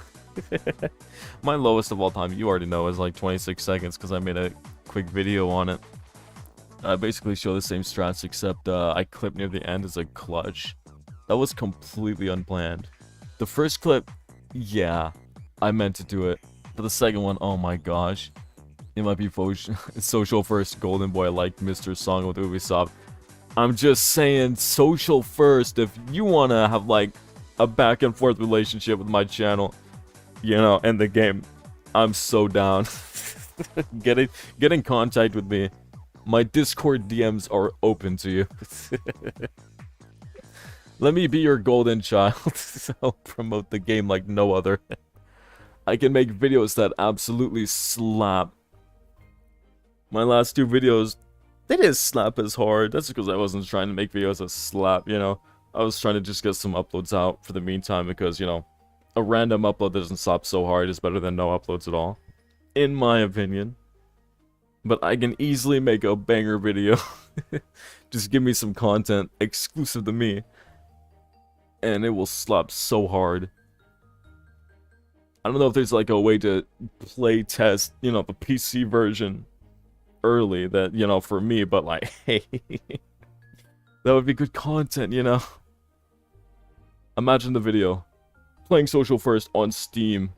My lowest of all time, you already know, is like 26 seconds because I made a quick video on it. I basically show the same strats except I clip near the end as a clutch. That was completely unplanned. The first clip, yeah, I meant to do it. But the second one, oh my gosh. It might be social first, Golden Boy, like Mr. Song with Ubisoft. I'm just saying social first. If you want to have like a back and forth relationship with my channel, you know, and the game, I'm so down. Get in contact with me. My Discord DMs are open to you. Let me be your golden child. I'll promote the game like no other. I can make videos that absolutely slap. My last 2 videos, they didn't slap as hard. That's because I wasn't trying to make videos that slap, you know. I was trying to just get some uploads out for the meantime because, you know, a random upload that doesn't slap so hard is better than no uploads at all. In my opinion. But I can easily make a banger video. Just give me some content exclusive to me. And it will slap so hard. I don't know if there's like a way to play test, you know, the PC version early that, you know, for me, but like, hey, that would be good content, you know? Imagine the video. Playing social first on Steam.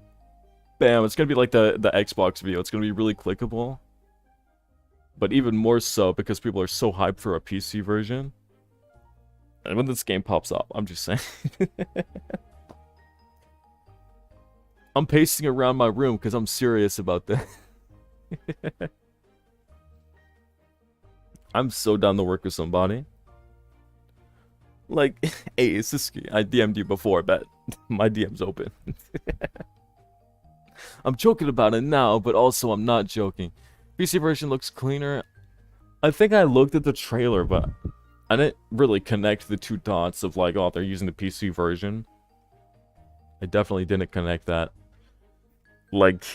Bam, it's gonna be like the Xbox video. It's gonna be really clickable. But even more so because people are so hyped for a PC version. And when this game pops up, I'm just saying. I'm pacing around my room because I'm serious about this. I'm so down to work with somebody. Like, hey, it's Siski. I DM'd you before, but my DM's open. I'm joking about it now, but also I'm not joking. PC version looks cleaner. I think I looked at the trailer, but I didn't really connect the two dots of like, oh, they're using the PC version. I definitely didn't connect that. Like,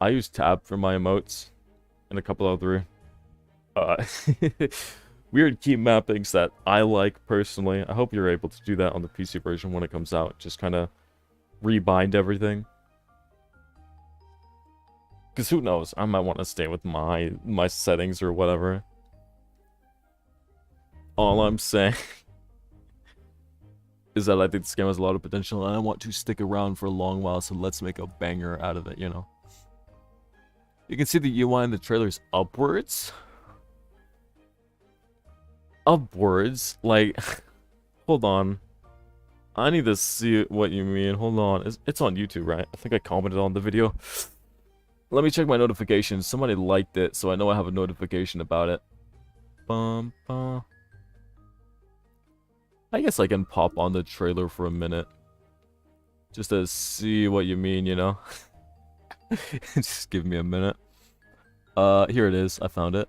I use tab for my emotes and a couple other weird key mappings that I like personally. I hope you're able to do that on the PC version when it comes out. Just kind of rebind everything. Because who knows, I might want to stay with my settings or whatever. All I'm saying is that I think this game has a lot of potential and I want to stick around for a long while, so let's make a banger out of it, you know. You can see the UI in the trailers upwards. Upwards? Like, hold on. I need to see what you mean. Hold on. It's on YouTube, right? I think I commented on the video. Let me check my notifications. Somebody liked it, so I know I have a notification about it. Bum, bum. I guess I can pop on the trailer for a minute. Just to see what you mean, you know? Just give me a minute. Here it is. I found it.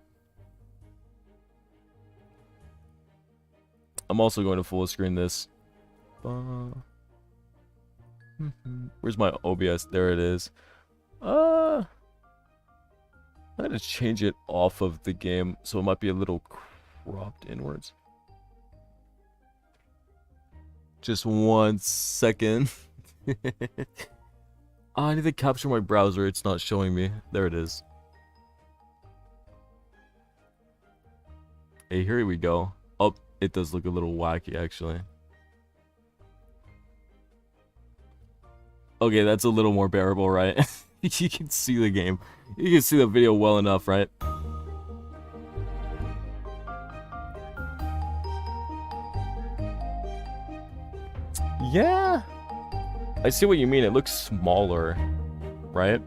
I'm also going to full screen this. Where's my OBS? There it is. I'm gonna change it off of the game, so it might be a little cropped inwards. Just 1 second. I need to capture my browser. It's not showing me. There it is. Hey, here we go. Oh, it does look a little wacky, actually. Okay, that's a little more bearable, right? You can see the game. You can see the video well enough, right? Yeah. I see what you mean. It looks smaller, right?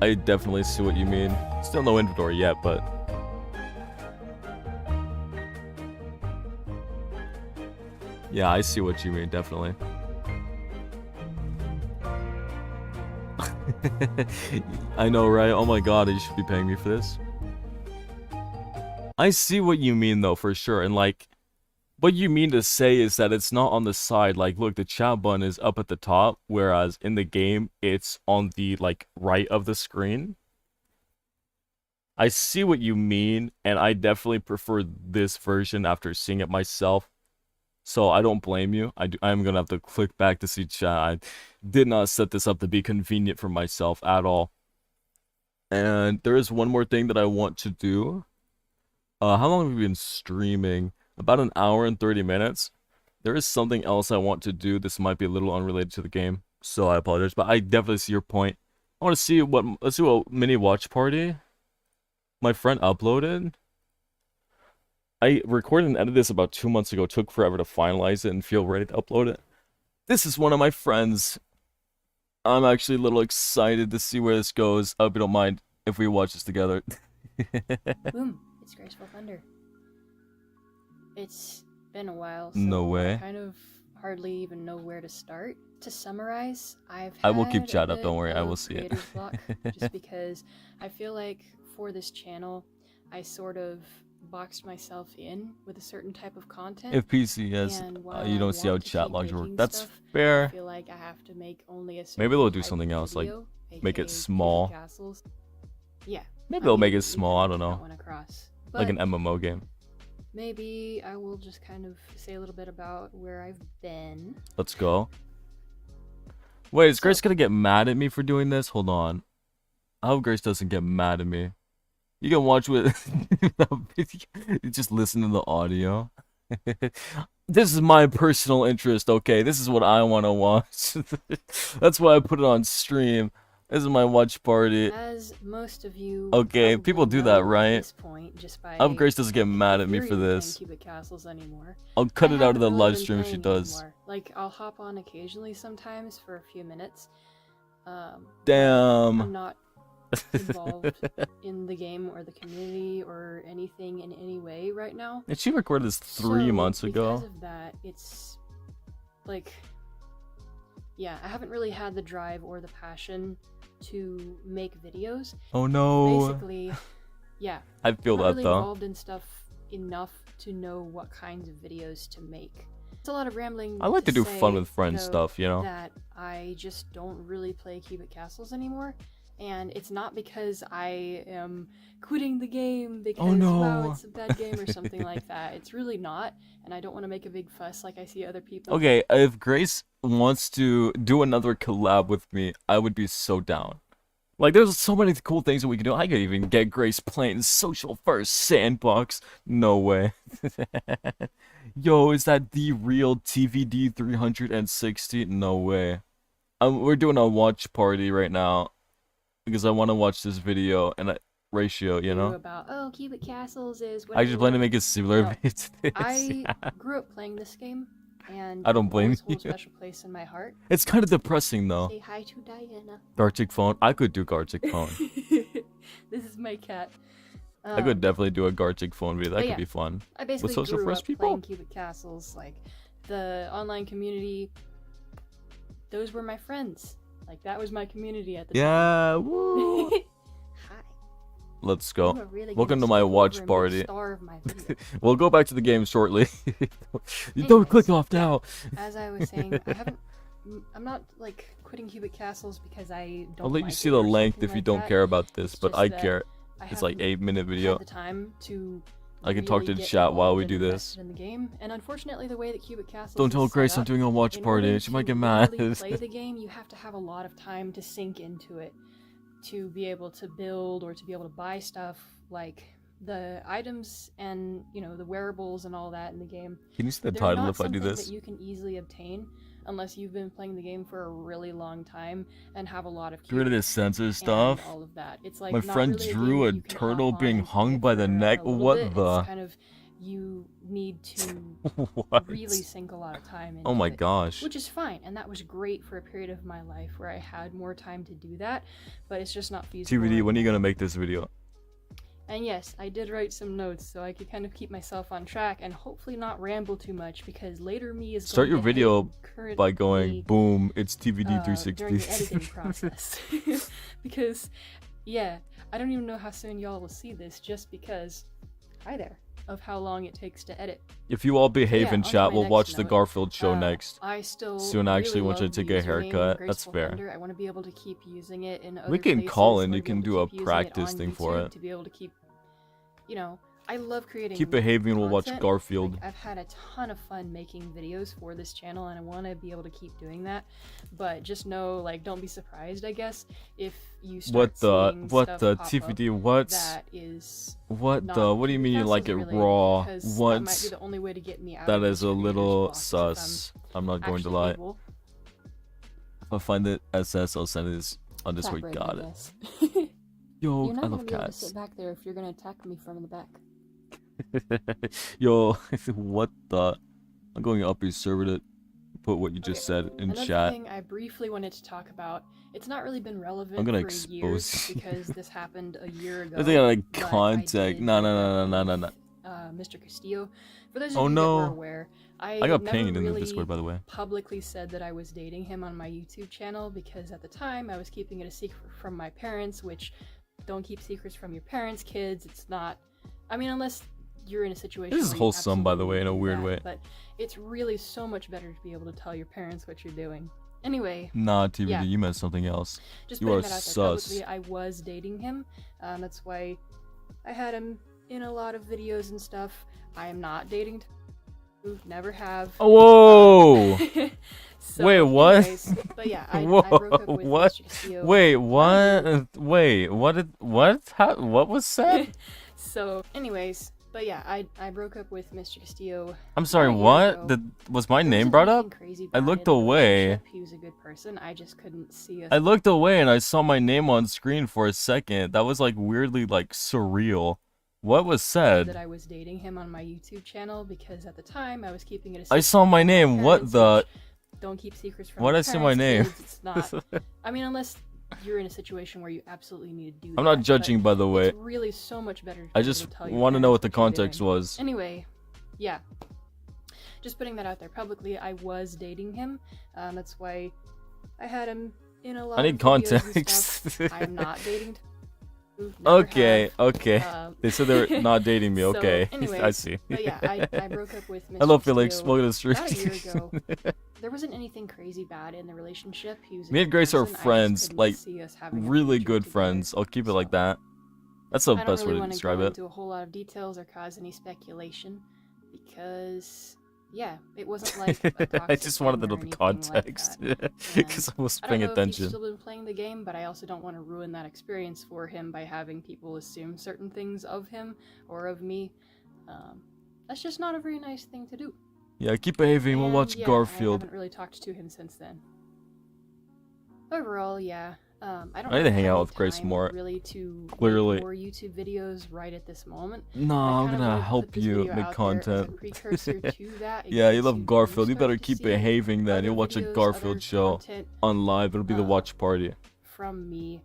I definitely see what you mean. Still no inventory yet, but... yeah, I see what you mean, definitely. I know, right? Oh my god, you should be paying me for this. I see what you mean, though, for sure. And, like, what you mean to say is that it's not on the side. Like, look, the chat button is up at the top, whereas in the game, it's on the, like, right of the screen. I see what you mean, and I definitely prefer this version after seeing it myself. So I don't blame you. I'm gonna have to click back to see chat. I did not set this up to be convenient for myself at all. And there is one more thing that I want to do. How long have we been streaming? About an hour and 30 minutes. There is something else I want to do. This might be a little unrelated to the game, so I apologize. But I definitely see your point. I want to see what. Let's do a mini watch party. My friend uploaded. I recorded and edited this about 2 months ago. Took forever to finalize it and feel ready to upload it. This is one of my friends. I'm actually a little excited to see where this goes. I hope you don't mind if we watch this together. Boom. It's Graceful Thunder. It's been a while, so No way. I kind of hardly even know where to start. To summarize, I will keep chat up, don't worry, I will see it. creator's block, just because I feel like for this channel, I sort of boxed myself in with a certain type of content. If PC, yes, and while you I don't see how want to chat keep logs work. making That's stuff, I fair. feel like I have to make only a Maybe they'll certain do type something of else, like video, make it aka small. Creepy Castles. Yeah. Maybe they'll make mean, it small, I don't that know. one across. Like an But MMO game. maybe I will just kind of say a little bit about where I've been. Let's go. Wait, is So- Grace gonna get mad at me for doing this? Hold on. I hope Grace doesn't get mad at me. You can watch with you just listen to the audio. This is my personal interest, okay? This is what I want to watch. That's why I put it on stream. This is my watch party. As most of you Okay, probably people do know that, at right? this point, just by I hope Grace doesn't get mad at me for hearing playing this. Cubic Castles anymore. I'll cut I it out of the haven't live really been stream if she playing does. anymore. Like, I'll hop on occasionally sometimes for a few minutes. I'm Damn. not involved in the game or the community or anything in any way right now. And she recorded this 3 So, months ago. Because of that, it's like, yeah, I haven't really had the drive or the passion to make videos. Oh no. Basically, yeah. I feel I'm not that really though. involved in stuff enough to know what kinds of videos to make. It's a lot of rambling. I like to do say, fun with friends though, stuff, you know? That I just don't really play Cubic Castles anymore. And it's not because I am quitting the game because, Oh, no. wow, it's a bad game or something like that. It's really not, and I don't want to make a big fuss like I see other people. Okay, if Grace wants to do another collab with me, I would be so down. Like, there's so many cool things that we can do. I could even get Grace playing Social First Sandbox. No way. Yo, is that the real TVD 360? No way. We're doing a watch party right now. Because I want to watch this video and ratio, you know? About, oh, Cubic Castles is... I just plan to make a similar No, video to this. I grew up playing this game, and I don't it blame always you. holds a special place in my heart. It's kind of depressing though. Say hi to Diana. Gartic phone. I could do Gartic phone. This is my cat. I could definitely do a Gartic phone video. That but could yeah, be fun. I basically social grew first up people? playing Cubic Castles. Like, the online community, those were my friends. Like, that was my community at the Yeah, time. woo. Hi. Let's You go. are really Welcome gonna to my skip watch over and be the party. star of my video. We'll go back to the game shortly. You don't click Anyways, off now. As I was saying, I'm not, like, quitting Cubic Castles because I don't I'll let you like see it the or length something if you like don't that. care about this, It's but just I that care. I It's like haven't 8-minute had video. the time to I can talk really to get chat while we involved do and this. invested in the game, and unfortunately the way that Cubic Castles Don't is tell set Grace I'm up, doing a watch in party. order She might to get mad. really play the game, you have to have a lot of time to sink into it to be able to build or to be able to buy stuff like the items and, you know, the wearables and all that in the game. Can you see the They're title not if I do something this? that you can easily obtain unless you've been playing the game for a really long time and have a lot of Get rid of cubes this censor and stuff. all of that. It's like My not friend really a drew game a that you can turtle hop on being and hung play by the for neck. a little What bit. the? It's kind of, you need to What? really sink a lot of time into Oh my it, gosh. which is fine, and that was great for a period of my life where I had more time to do that, but it's just not feasible. TVD, when are you anymore. gonna make this video? And yes, I did write some notes so I could kind of keep myself on track and hopefully not ramble too much because later me is Start going your to video currently, by going, boom, it's TVD during the 360. editing process. Because, yeah, I don't even know how soon y'all will see this just because, hi there, of how long it takes to edit. If you all behave yeah, in on to chat, my we'll next watch the note. Garfield show next. I still Soon I actually really want you love to take the a username haircut. That's Graceful fair. Thunder. I want to be able to keep using it in other We can places. call I and wanna you be can able to do a keep using it practice on thing for YouTube it. to be able to keep, you know, I love creating. Keep behaving, we'll watch content. Garfield. Like, I've had a ton of fun making videos for this channel, and I want to be able to keep doing that. But just know, like, don't be surprised, I guess, if you start seeing What stuff the pop TVD? up What? that is What not the? What do you mean you like it Cubic Castles raw? related, because What? That might be the only way to get me out That of is this a creator's little block if I'm sus. I'm not going to actually lie. able. If I find it SS, I'll send it on Discord. Clap break, Got I it. guess. Yo, You're not I gonna love be able to cats. sit back there if you're gonna attack me from the back. Yo, what the? I'm going up your server to put what you just said in Another chat. thing I briefly wanted to talk about. It's not really been relevant I'm gonna for expose years you. because this happened a year ago. I think I like but I contact. did No, break no, up no, no, no, no, with, no. Mr. Castillo. For those of Oh, you no. that were aware, I I got never pinged in the really Discord, by the way. publicly said that I was dating him on my YouTube channel because at the time I was keeping it a secret from my parents, which don't keep secrets from your parents, kids. It's not. I mean, unless you're in a situation. This is where you wholesome, by the way, in a absolutely weird do way. that, But it's really so much better to be able to tell your parents what you're doing. Anyway, Nah, TVD, yeah. you meant something else. just You putting are that out there sus. publicly, I was dating him. That's why I had him in a lot of videos and stuff. I am not dating. Never have. Oh, whoa! So, Wait, what? anyways, but yeah, I Whoa, broke up with what? Mr. Castillo. Wait, what? Wait, what was said? So, anyways, but yeah, I broke up with Mr. Castillo. I'm sorry, about a year what? ago. Was my There name wasn't brought anything up? crazy I bad looked in the away. relationship. He was a good person. I just couldn't see us. I looked away and I saw my name on screen for a second. That was like weirdly like surreal. What was that said? I was dating him on my YouTube channel because at the time I was keeping it a secret. I saw my from name. What parents, the? which don't keep secrets from Why'd your I say my parents, name? kids, it's not. I mean, unless you're in a situation where you absolutely need to do I'm that. not judging, by the way. It's really so much better. I to just tell your want to know what parents the you're context doing. was. Anyway, yeah. Just putting that out there publicly, I was dating him. That's why I had him in a lot I need of videos and context. stuff. I'm not dating. Never Okay, have. okay. They said they're not dating me. So, Okay, anyways, I see. But yeah, I broke up with Mr. Hello, Felix. Castillo Welcome to the about a year street. ago. There wasn't anything crazy bad in the relationship. He was a Me and good Grace are person. I just friends, couldn't like, see us having a really future good together. friends. I'll keep it like So, that. That's the I don't best really way to want to describe go it. into a whole lot of details or cause any speculation because, yeah, it wasn't like a toxic I just wanted to thing know or the anything like context that. because I was I don't paying know if he's attention. still been playing the game, but I also don't want to ruin that experience for him by having people assume certain things of him or of me. That's just not a very nice thing to do. Yeah, keep behaving. We'll And, watch yeah, I Garfield. haven't really talked to him since then. Overall, yeah. I don't I need to have hang out any with Grace time more. really to Clearly. make more YouTube videos right at this moment. No, I I'm kinda gonna wanted to help put this you video make out there as a content. precursor to that, in Yeah, you case love do Garfield. You start better to keep see behaving then. other You'll watch a videos, Garfield other show content, on live. It'll be the watch party. from me.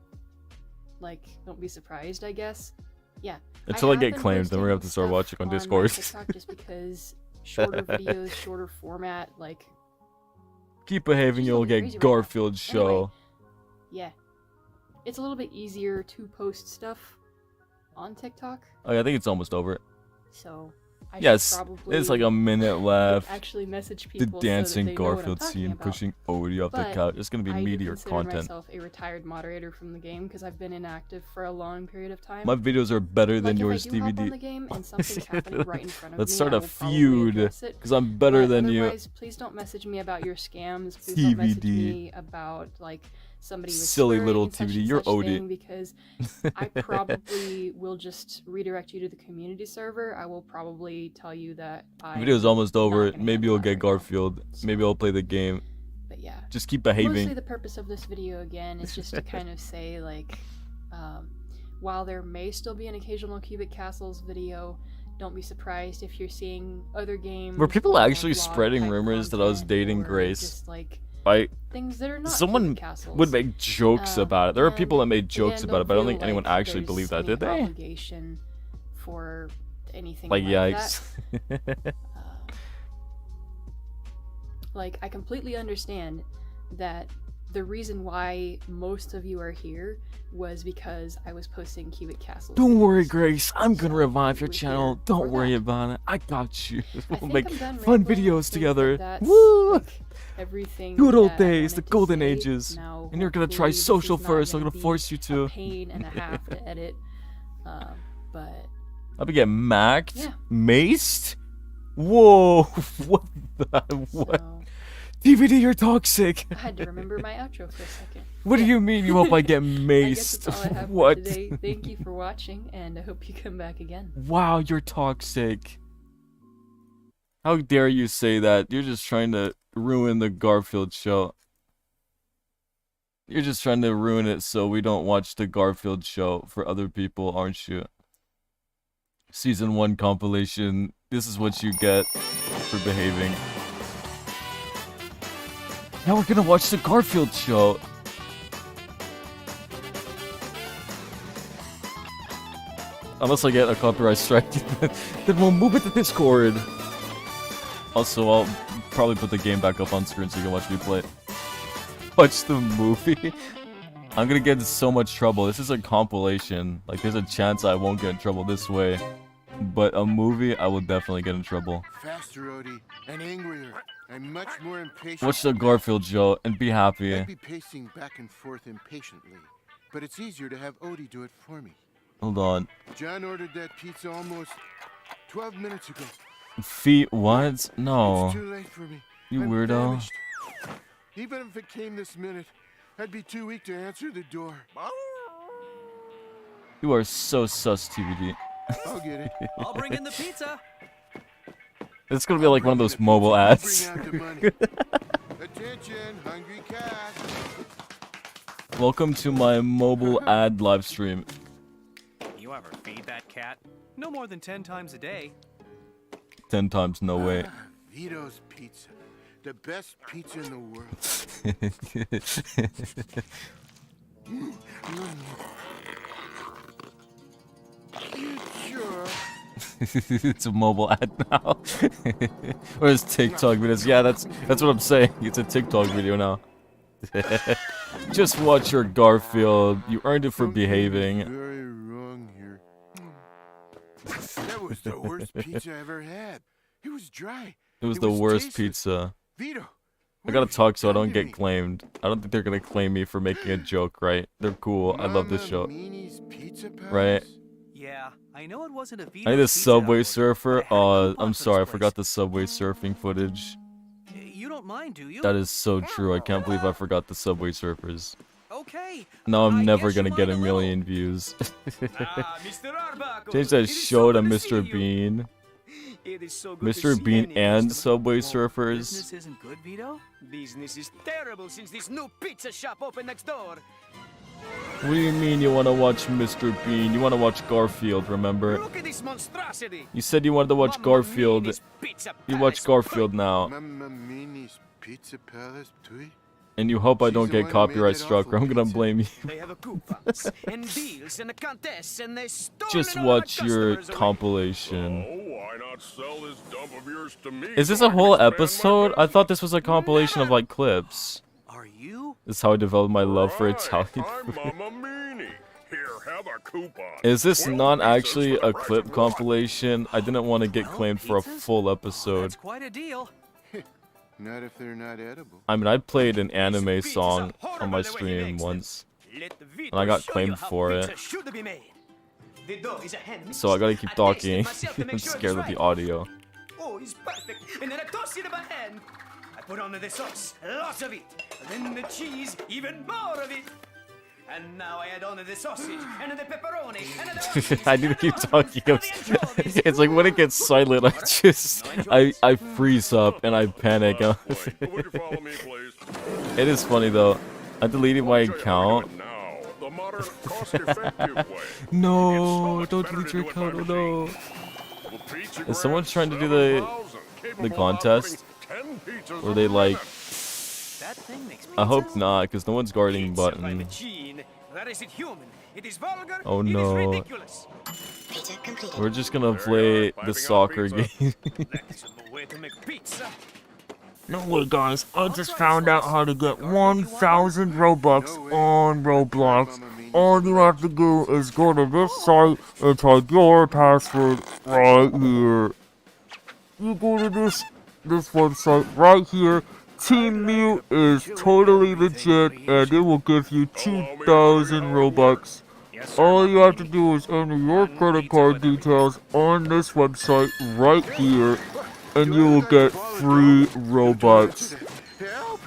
Like, don't be surprised, I guess. Yeah. Until I have get been claimed, then we're gonna have to posting start watching on stuff my Discord. TikTok just because shorter videos, shorter format, like, Keep behaving, She's you'll looking get crazy right now. Garfield show. Anyway, yeah. It's a little bit easier to post stuff on TikTok, Oh, yeah, I think it's almost over. so I should Yes, probably it's like a minute left. actually message The people dancing so that they know what I'm Garfield talking scene, about. pushing Odie off the But couch. It's gonna be I do meteor consider content. myself a retired moderator from the game because I've been inactive for a long period of time. My videos are better than Like, yours, if I do hop on DVD. the game and something's happening right in front of Let's me, start I a will probably feud, address it. because I'm better But than you. otherwise, please don't message me about your scams. Please don't message TVD. me about like somebody was Silly swearing little and such TVD, and you're such Odie. thing, because I probably will just redirect you to the community server. I will probably tell you that The video's almost over. gonna Maybe handle you'll that get right now. Garfield. Maybe So- I'll play the game. But yeah. Just keep Mostly behaving. the purpose of this video again is just to kind of say like, while there may still be an occasional Cubic Castles video, don't be surprised if you're seeing other games. Were people or actually vlog spreading type rumors that I was content, dating or Grace? Just like I things that are not someone Cubic Castles. would make jokes about it. There are and people that made jokes again, about it, but I don't feel think anyone like actually there's believed that, any did they? Obligation for anything Like, like yikes. that. Like, I completely understand that the reason why most of you are here was because I was posting Cubic Castles. Don't worry, videos. Grace. I'm gonna So, revive your we're channel. here Don't for worry that. about it. I got you. I We'll think make I'm done fun rambling. I videos think together. that's, Woo! like, everything Good old that I days, the wanted to golden say. ages. Now, And you're gonna try hopefully this social is not first. I'm gonna be force you a to. pain and a half to edit. But I'll be getting macked, Yeah. maced. Whoa! What? The, what? so DVD, you're toxic. I had to remember my outro for a second. What do you mean? You hope I get I guess maced? that's all I have What? for today. Thank you for watching, and I hope you come back again. Wow, you're toxic. How dare you say that? You're just trying to ruin the Garfield show. You're just trying to ruin it so we don't watch the Garfield show for other people, aren't you? Season 1 compilation. This is what you get for behaving. Now we're gonna watch the Garfield show. Unless I get a copyright strike, then we'll move it to Discord. Also, I'll probably put the game back up on screen so you can watch me play. Watch the movie? I'm gonna get in so much trouble. This is a compilation. Like, there's a chance I won't get in trouble this way. But a movie, I will definitely get in trouble. Faster, Odie, and angrier, and much more impatient. Watch the Garfield show and be happy. I'd be pacing back and forth impatiently, but it's easier to have Odie do it for me. Hold on. John ordered that pizza almost 12 minutes ago. Feet, what? No. It's too late for me. You I'm weirdo. famished. Even if it came this minute, I'd be too weak to answer the door. You are so sus, TBD. I'll get it. I'll bring in the pizza. It's gonna be like one of those mobile ads. Bring out the money. Attention, hungry cat. Welcome to my mobile ad live stream. You ever feed that cat? No more than 10 times a day. 10 times, no way. Vito's Pizza. The best pizza in the world. You sure? It's a mobile ad now. Or it's TikTok videos. Yeah, that's what I'm saying. It's a TikTok video now. Just watch your Garfield. You earned it for behaving. Very wrong here. That was the worst pizza I ever had. It was dry. It was the worst tasteless. pizza. Vito. I gotta talk so I don't get claimed. I don't think they're gonna claim me for making a joke, right? They're cool. I love this show. Mimi's Pizza Palace? Right? Yeah, I know it wasn't a I need Vito's a Pizza Subway outlet, Surfer. but I had Oh, coupons I'm for sorry. I this forgot the place. Subway Surfing footage. You don't mind, do you? That is so true. I can't believe I forgot the Subway Surfers. Okay. Now I'm I never guess you gonna get a mind little. million views. Mr. Arbuckle, Change that it is show so to good to see Mr. you. Bean. It is so good to Mr. see Bean any and customer. Subway Well, Surfers. Business isn't good, Vito? Business is terrible since this new pizza shop opened next door. What do you mean you wanna watch Mr. Bean? You wanna watch Garfield, remember? Look at this monstrosity. You said you wanted to watch Mamma Garfield. Mini's Pizza You watch Palace. Garfield now. Mamma Mini's Pizza Palace, too? And you hope I She's don't the get one who copyright made that struck or I'm awful gonna pizza. blame you. They have a coupons and deals and a contest and they stole Just all our watch your customers away. compilation. Why not sell this dump of yours to me? Is this so a I can whole expand my episode? I thought this was a business? compilation of like clips. Are you? This is how I developed my love for Right, Italian I'm food. Mamma Mini. Here, have a coupon. Is this 12 not pizzas actually for the a price clip of one. compilation? I didn't want to get 12 claimed for a pizzas? full Oh, episode. that's quite a deal. Not if they're not edible. I mean, I played an anime Pizzas song are on my horrible the way he stream makes them. once, Let the Vito and I got show you claimed how for pizza it. should be made. The dough is a hand mix. So I gotta keep I taste it talking. myself to make I'm sure it's scared of the right. audio. Oh, it's perfect. And then I toss it in my hand. I put on the sauce, lots of it. And then the cheese, even more of it. And now I add on the sausage, and the pepperoni, and the onions, I need to and keep the talking. onions, and the anchovies. It's like when it gets silent, I freeze up and I panic. Wait, would you follow me, please? It is funny though. I deleted my Show you how to account. do it now, the modern, cost-effective way. No, It's so don't much delete better your to do it account. by Oh no. machine. Well, pizza Is someone Grabs trying to do the 7,000, capable of contest? outputting 10 pizzas Or a they like? minute. That thing makes I hope pizzas? not, because no one's guarding Pizza by button. machine. That is it human. It is vulgar. Oh, It is no. ridiculous. Pizza completed. We're just gonna There you play are, piping the out soccer pizza. game. That isn't the way to make pizza. No way, guys. I just try found this out once. how to get Garfield, you want 1,000 Robux No way. on Roblox. Mamma Mini's All you have to do is go to this site and type your password right here. You go to this website right here. Team Mute is totally legit, and it will give you 2,000 Robux. Yes, sir. All you have to do is enter your credit card details on this website right here, and you will get free Robux. Help!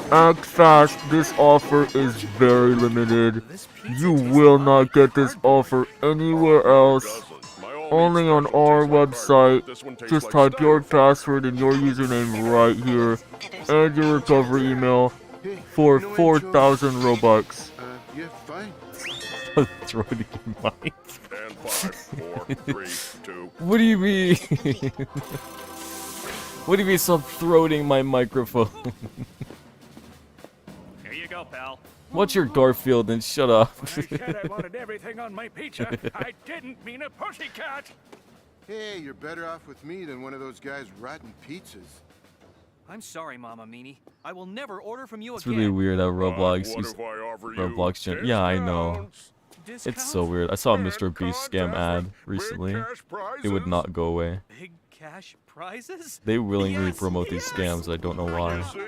Act fast, this offer is very limited. This pizza You tastes will like not get this offer anywhere else. Doesn't. My all Only meat on special our tastes like website. cardboard. This one tastes Just like type your styrofoam. password and your username right here, and your recovery email Hey, for you know what, 4,000 Robux. Yeah, fine. Throw it in your mic. And 5, 4, 3, 2. What do you mean? What do you mean stop throating my microphone? Here you go, pal. What's your Garfield and shut up? I said I wanted everything on my pizza. I didn't mean a pussycat. Hey, you're better off with me than one of those guys' rotten pizzas. I'm sorry, Mama Meanie. I will never order from you It's again. really weird how Roblox What used if I offer you Roblox gen- Yeah, I know. discounts It's so weird. I saw a Mr. Beast scam ad Big recently. cash It would prizes? not go away. Big cash prizes? They willingly Yes, promote these scams. I don't know why. See?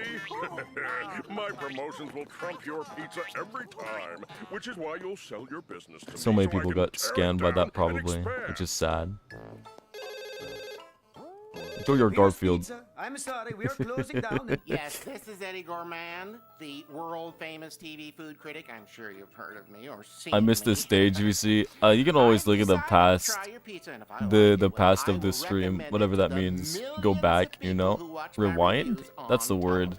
My promotions will trump your pizza every time, which is why you'll sell your business to So me many I people can got tear it scammed by down that and probably, expand. which is sad. Enjoy your Here's Garfield. pizza. I'm sorry, we're closing down. Yes, this is Eddie Gourmand, the world-famous TV food critic. I'm sure you've heard of me or seen I missed me. this stage, you see. You can always look at the past, the past of the stream, whatever that means. Go back, you know? Rewind? That's the word.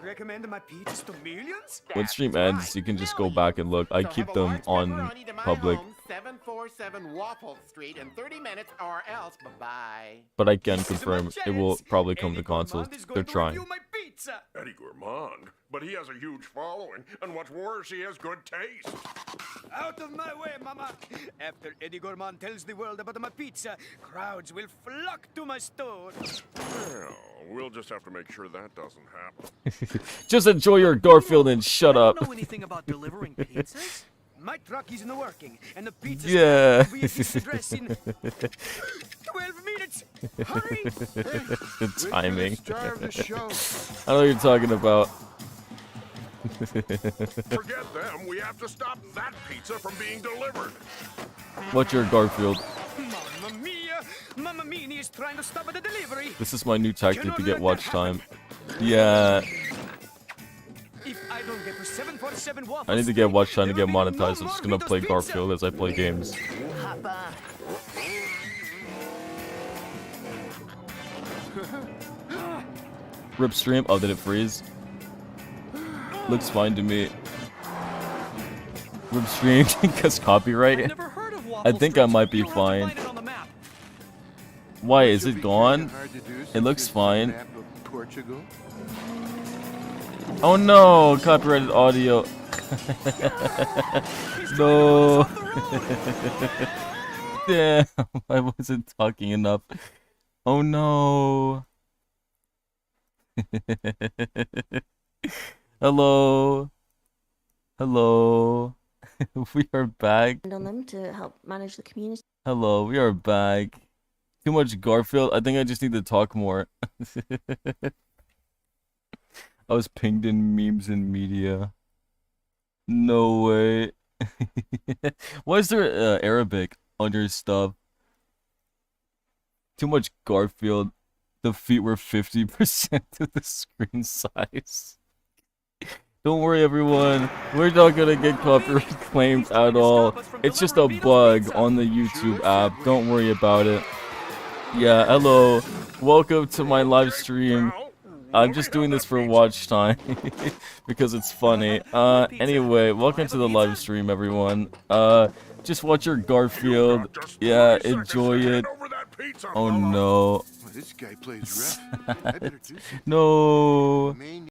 Recommend my pizzas to millions? When stream ends, you can just go back and look. I keep them on public. 747 Waffle Street in 30 minutes or else bye-bye. But I can confirm it will probably come to consoles. They're trying. Eddie Gourmand, but he has a huge following, and what's worse, he has good taste. Out of my way, mama! After Eddie Gourmand tells the world about my pizza, crowds will flock to my store. Well, we'll just have to make sure that doesn't happen. Just enjoy your Garfield and shut up. Know anything about delivering pizzas? My truck isn't working, and the pizza Yeah. will be at this address in 12 minutes. Hurry! The timing. Star of the show. I know what you're talking about. Forget them, we have to stop that pizza from being delivered. What's your Garfield? Mamma mia! Mamma Mini is trying to stop the delivery. This is my new tactic to get watch time. Yeah. If I don't get to 747 waffles, I need to get watch time to there get will be monetized. I'm no just more gonna play Vito's Garfield as I play games. Rip stream. Oh, did it freeze? Looks fine to me. Rip stream because copyright. I think I might be fine. Why is it gone? It looks fine. Portugal. Oh no, copyrighted audio. No. Damn, I wasn't talking enough. Oh no. Hello. Hello. We are back. On them to help manage the community. Hello, we are back. Too much Garfield. I think I just need to talk more. I was pinged in memes and media. No way. Why is there Arabic on your stuff? Too much Garfield. The feet were 50% of the screen size. Don't worry, everyone. We're not gonna get copyright claimed at all. It's just a bug on the YouTube app. Don't worry about it. Yeah, hello. Welcome to my live stream. I'm just doing this for watch time because it's funny. Anyway, welcome to the live stream, everyone. Just watch your Garfield. Yeah, enjoy it. Oh no. Well, this guy plays rough. I better do something. No. Main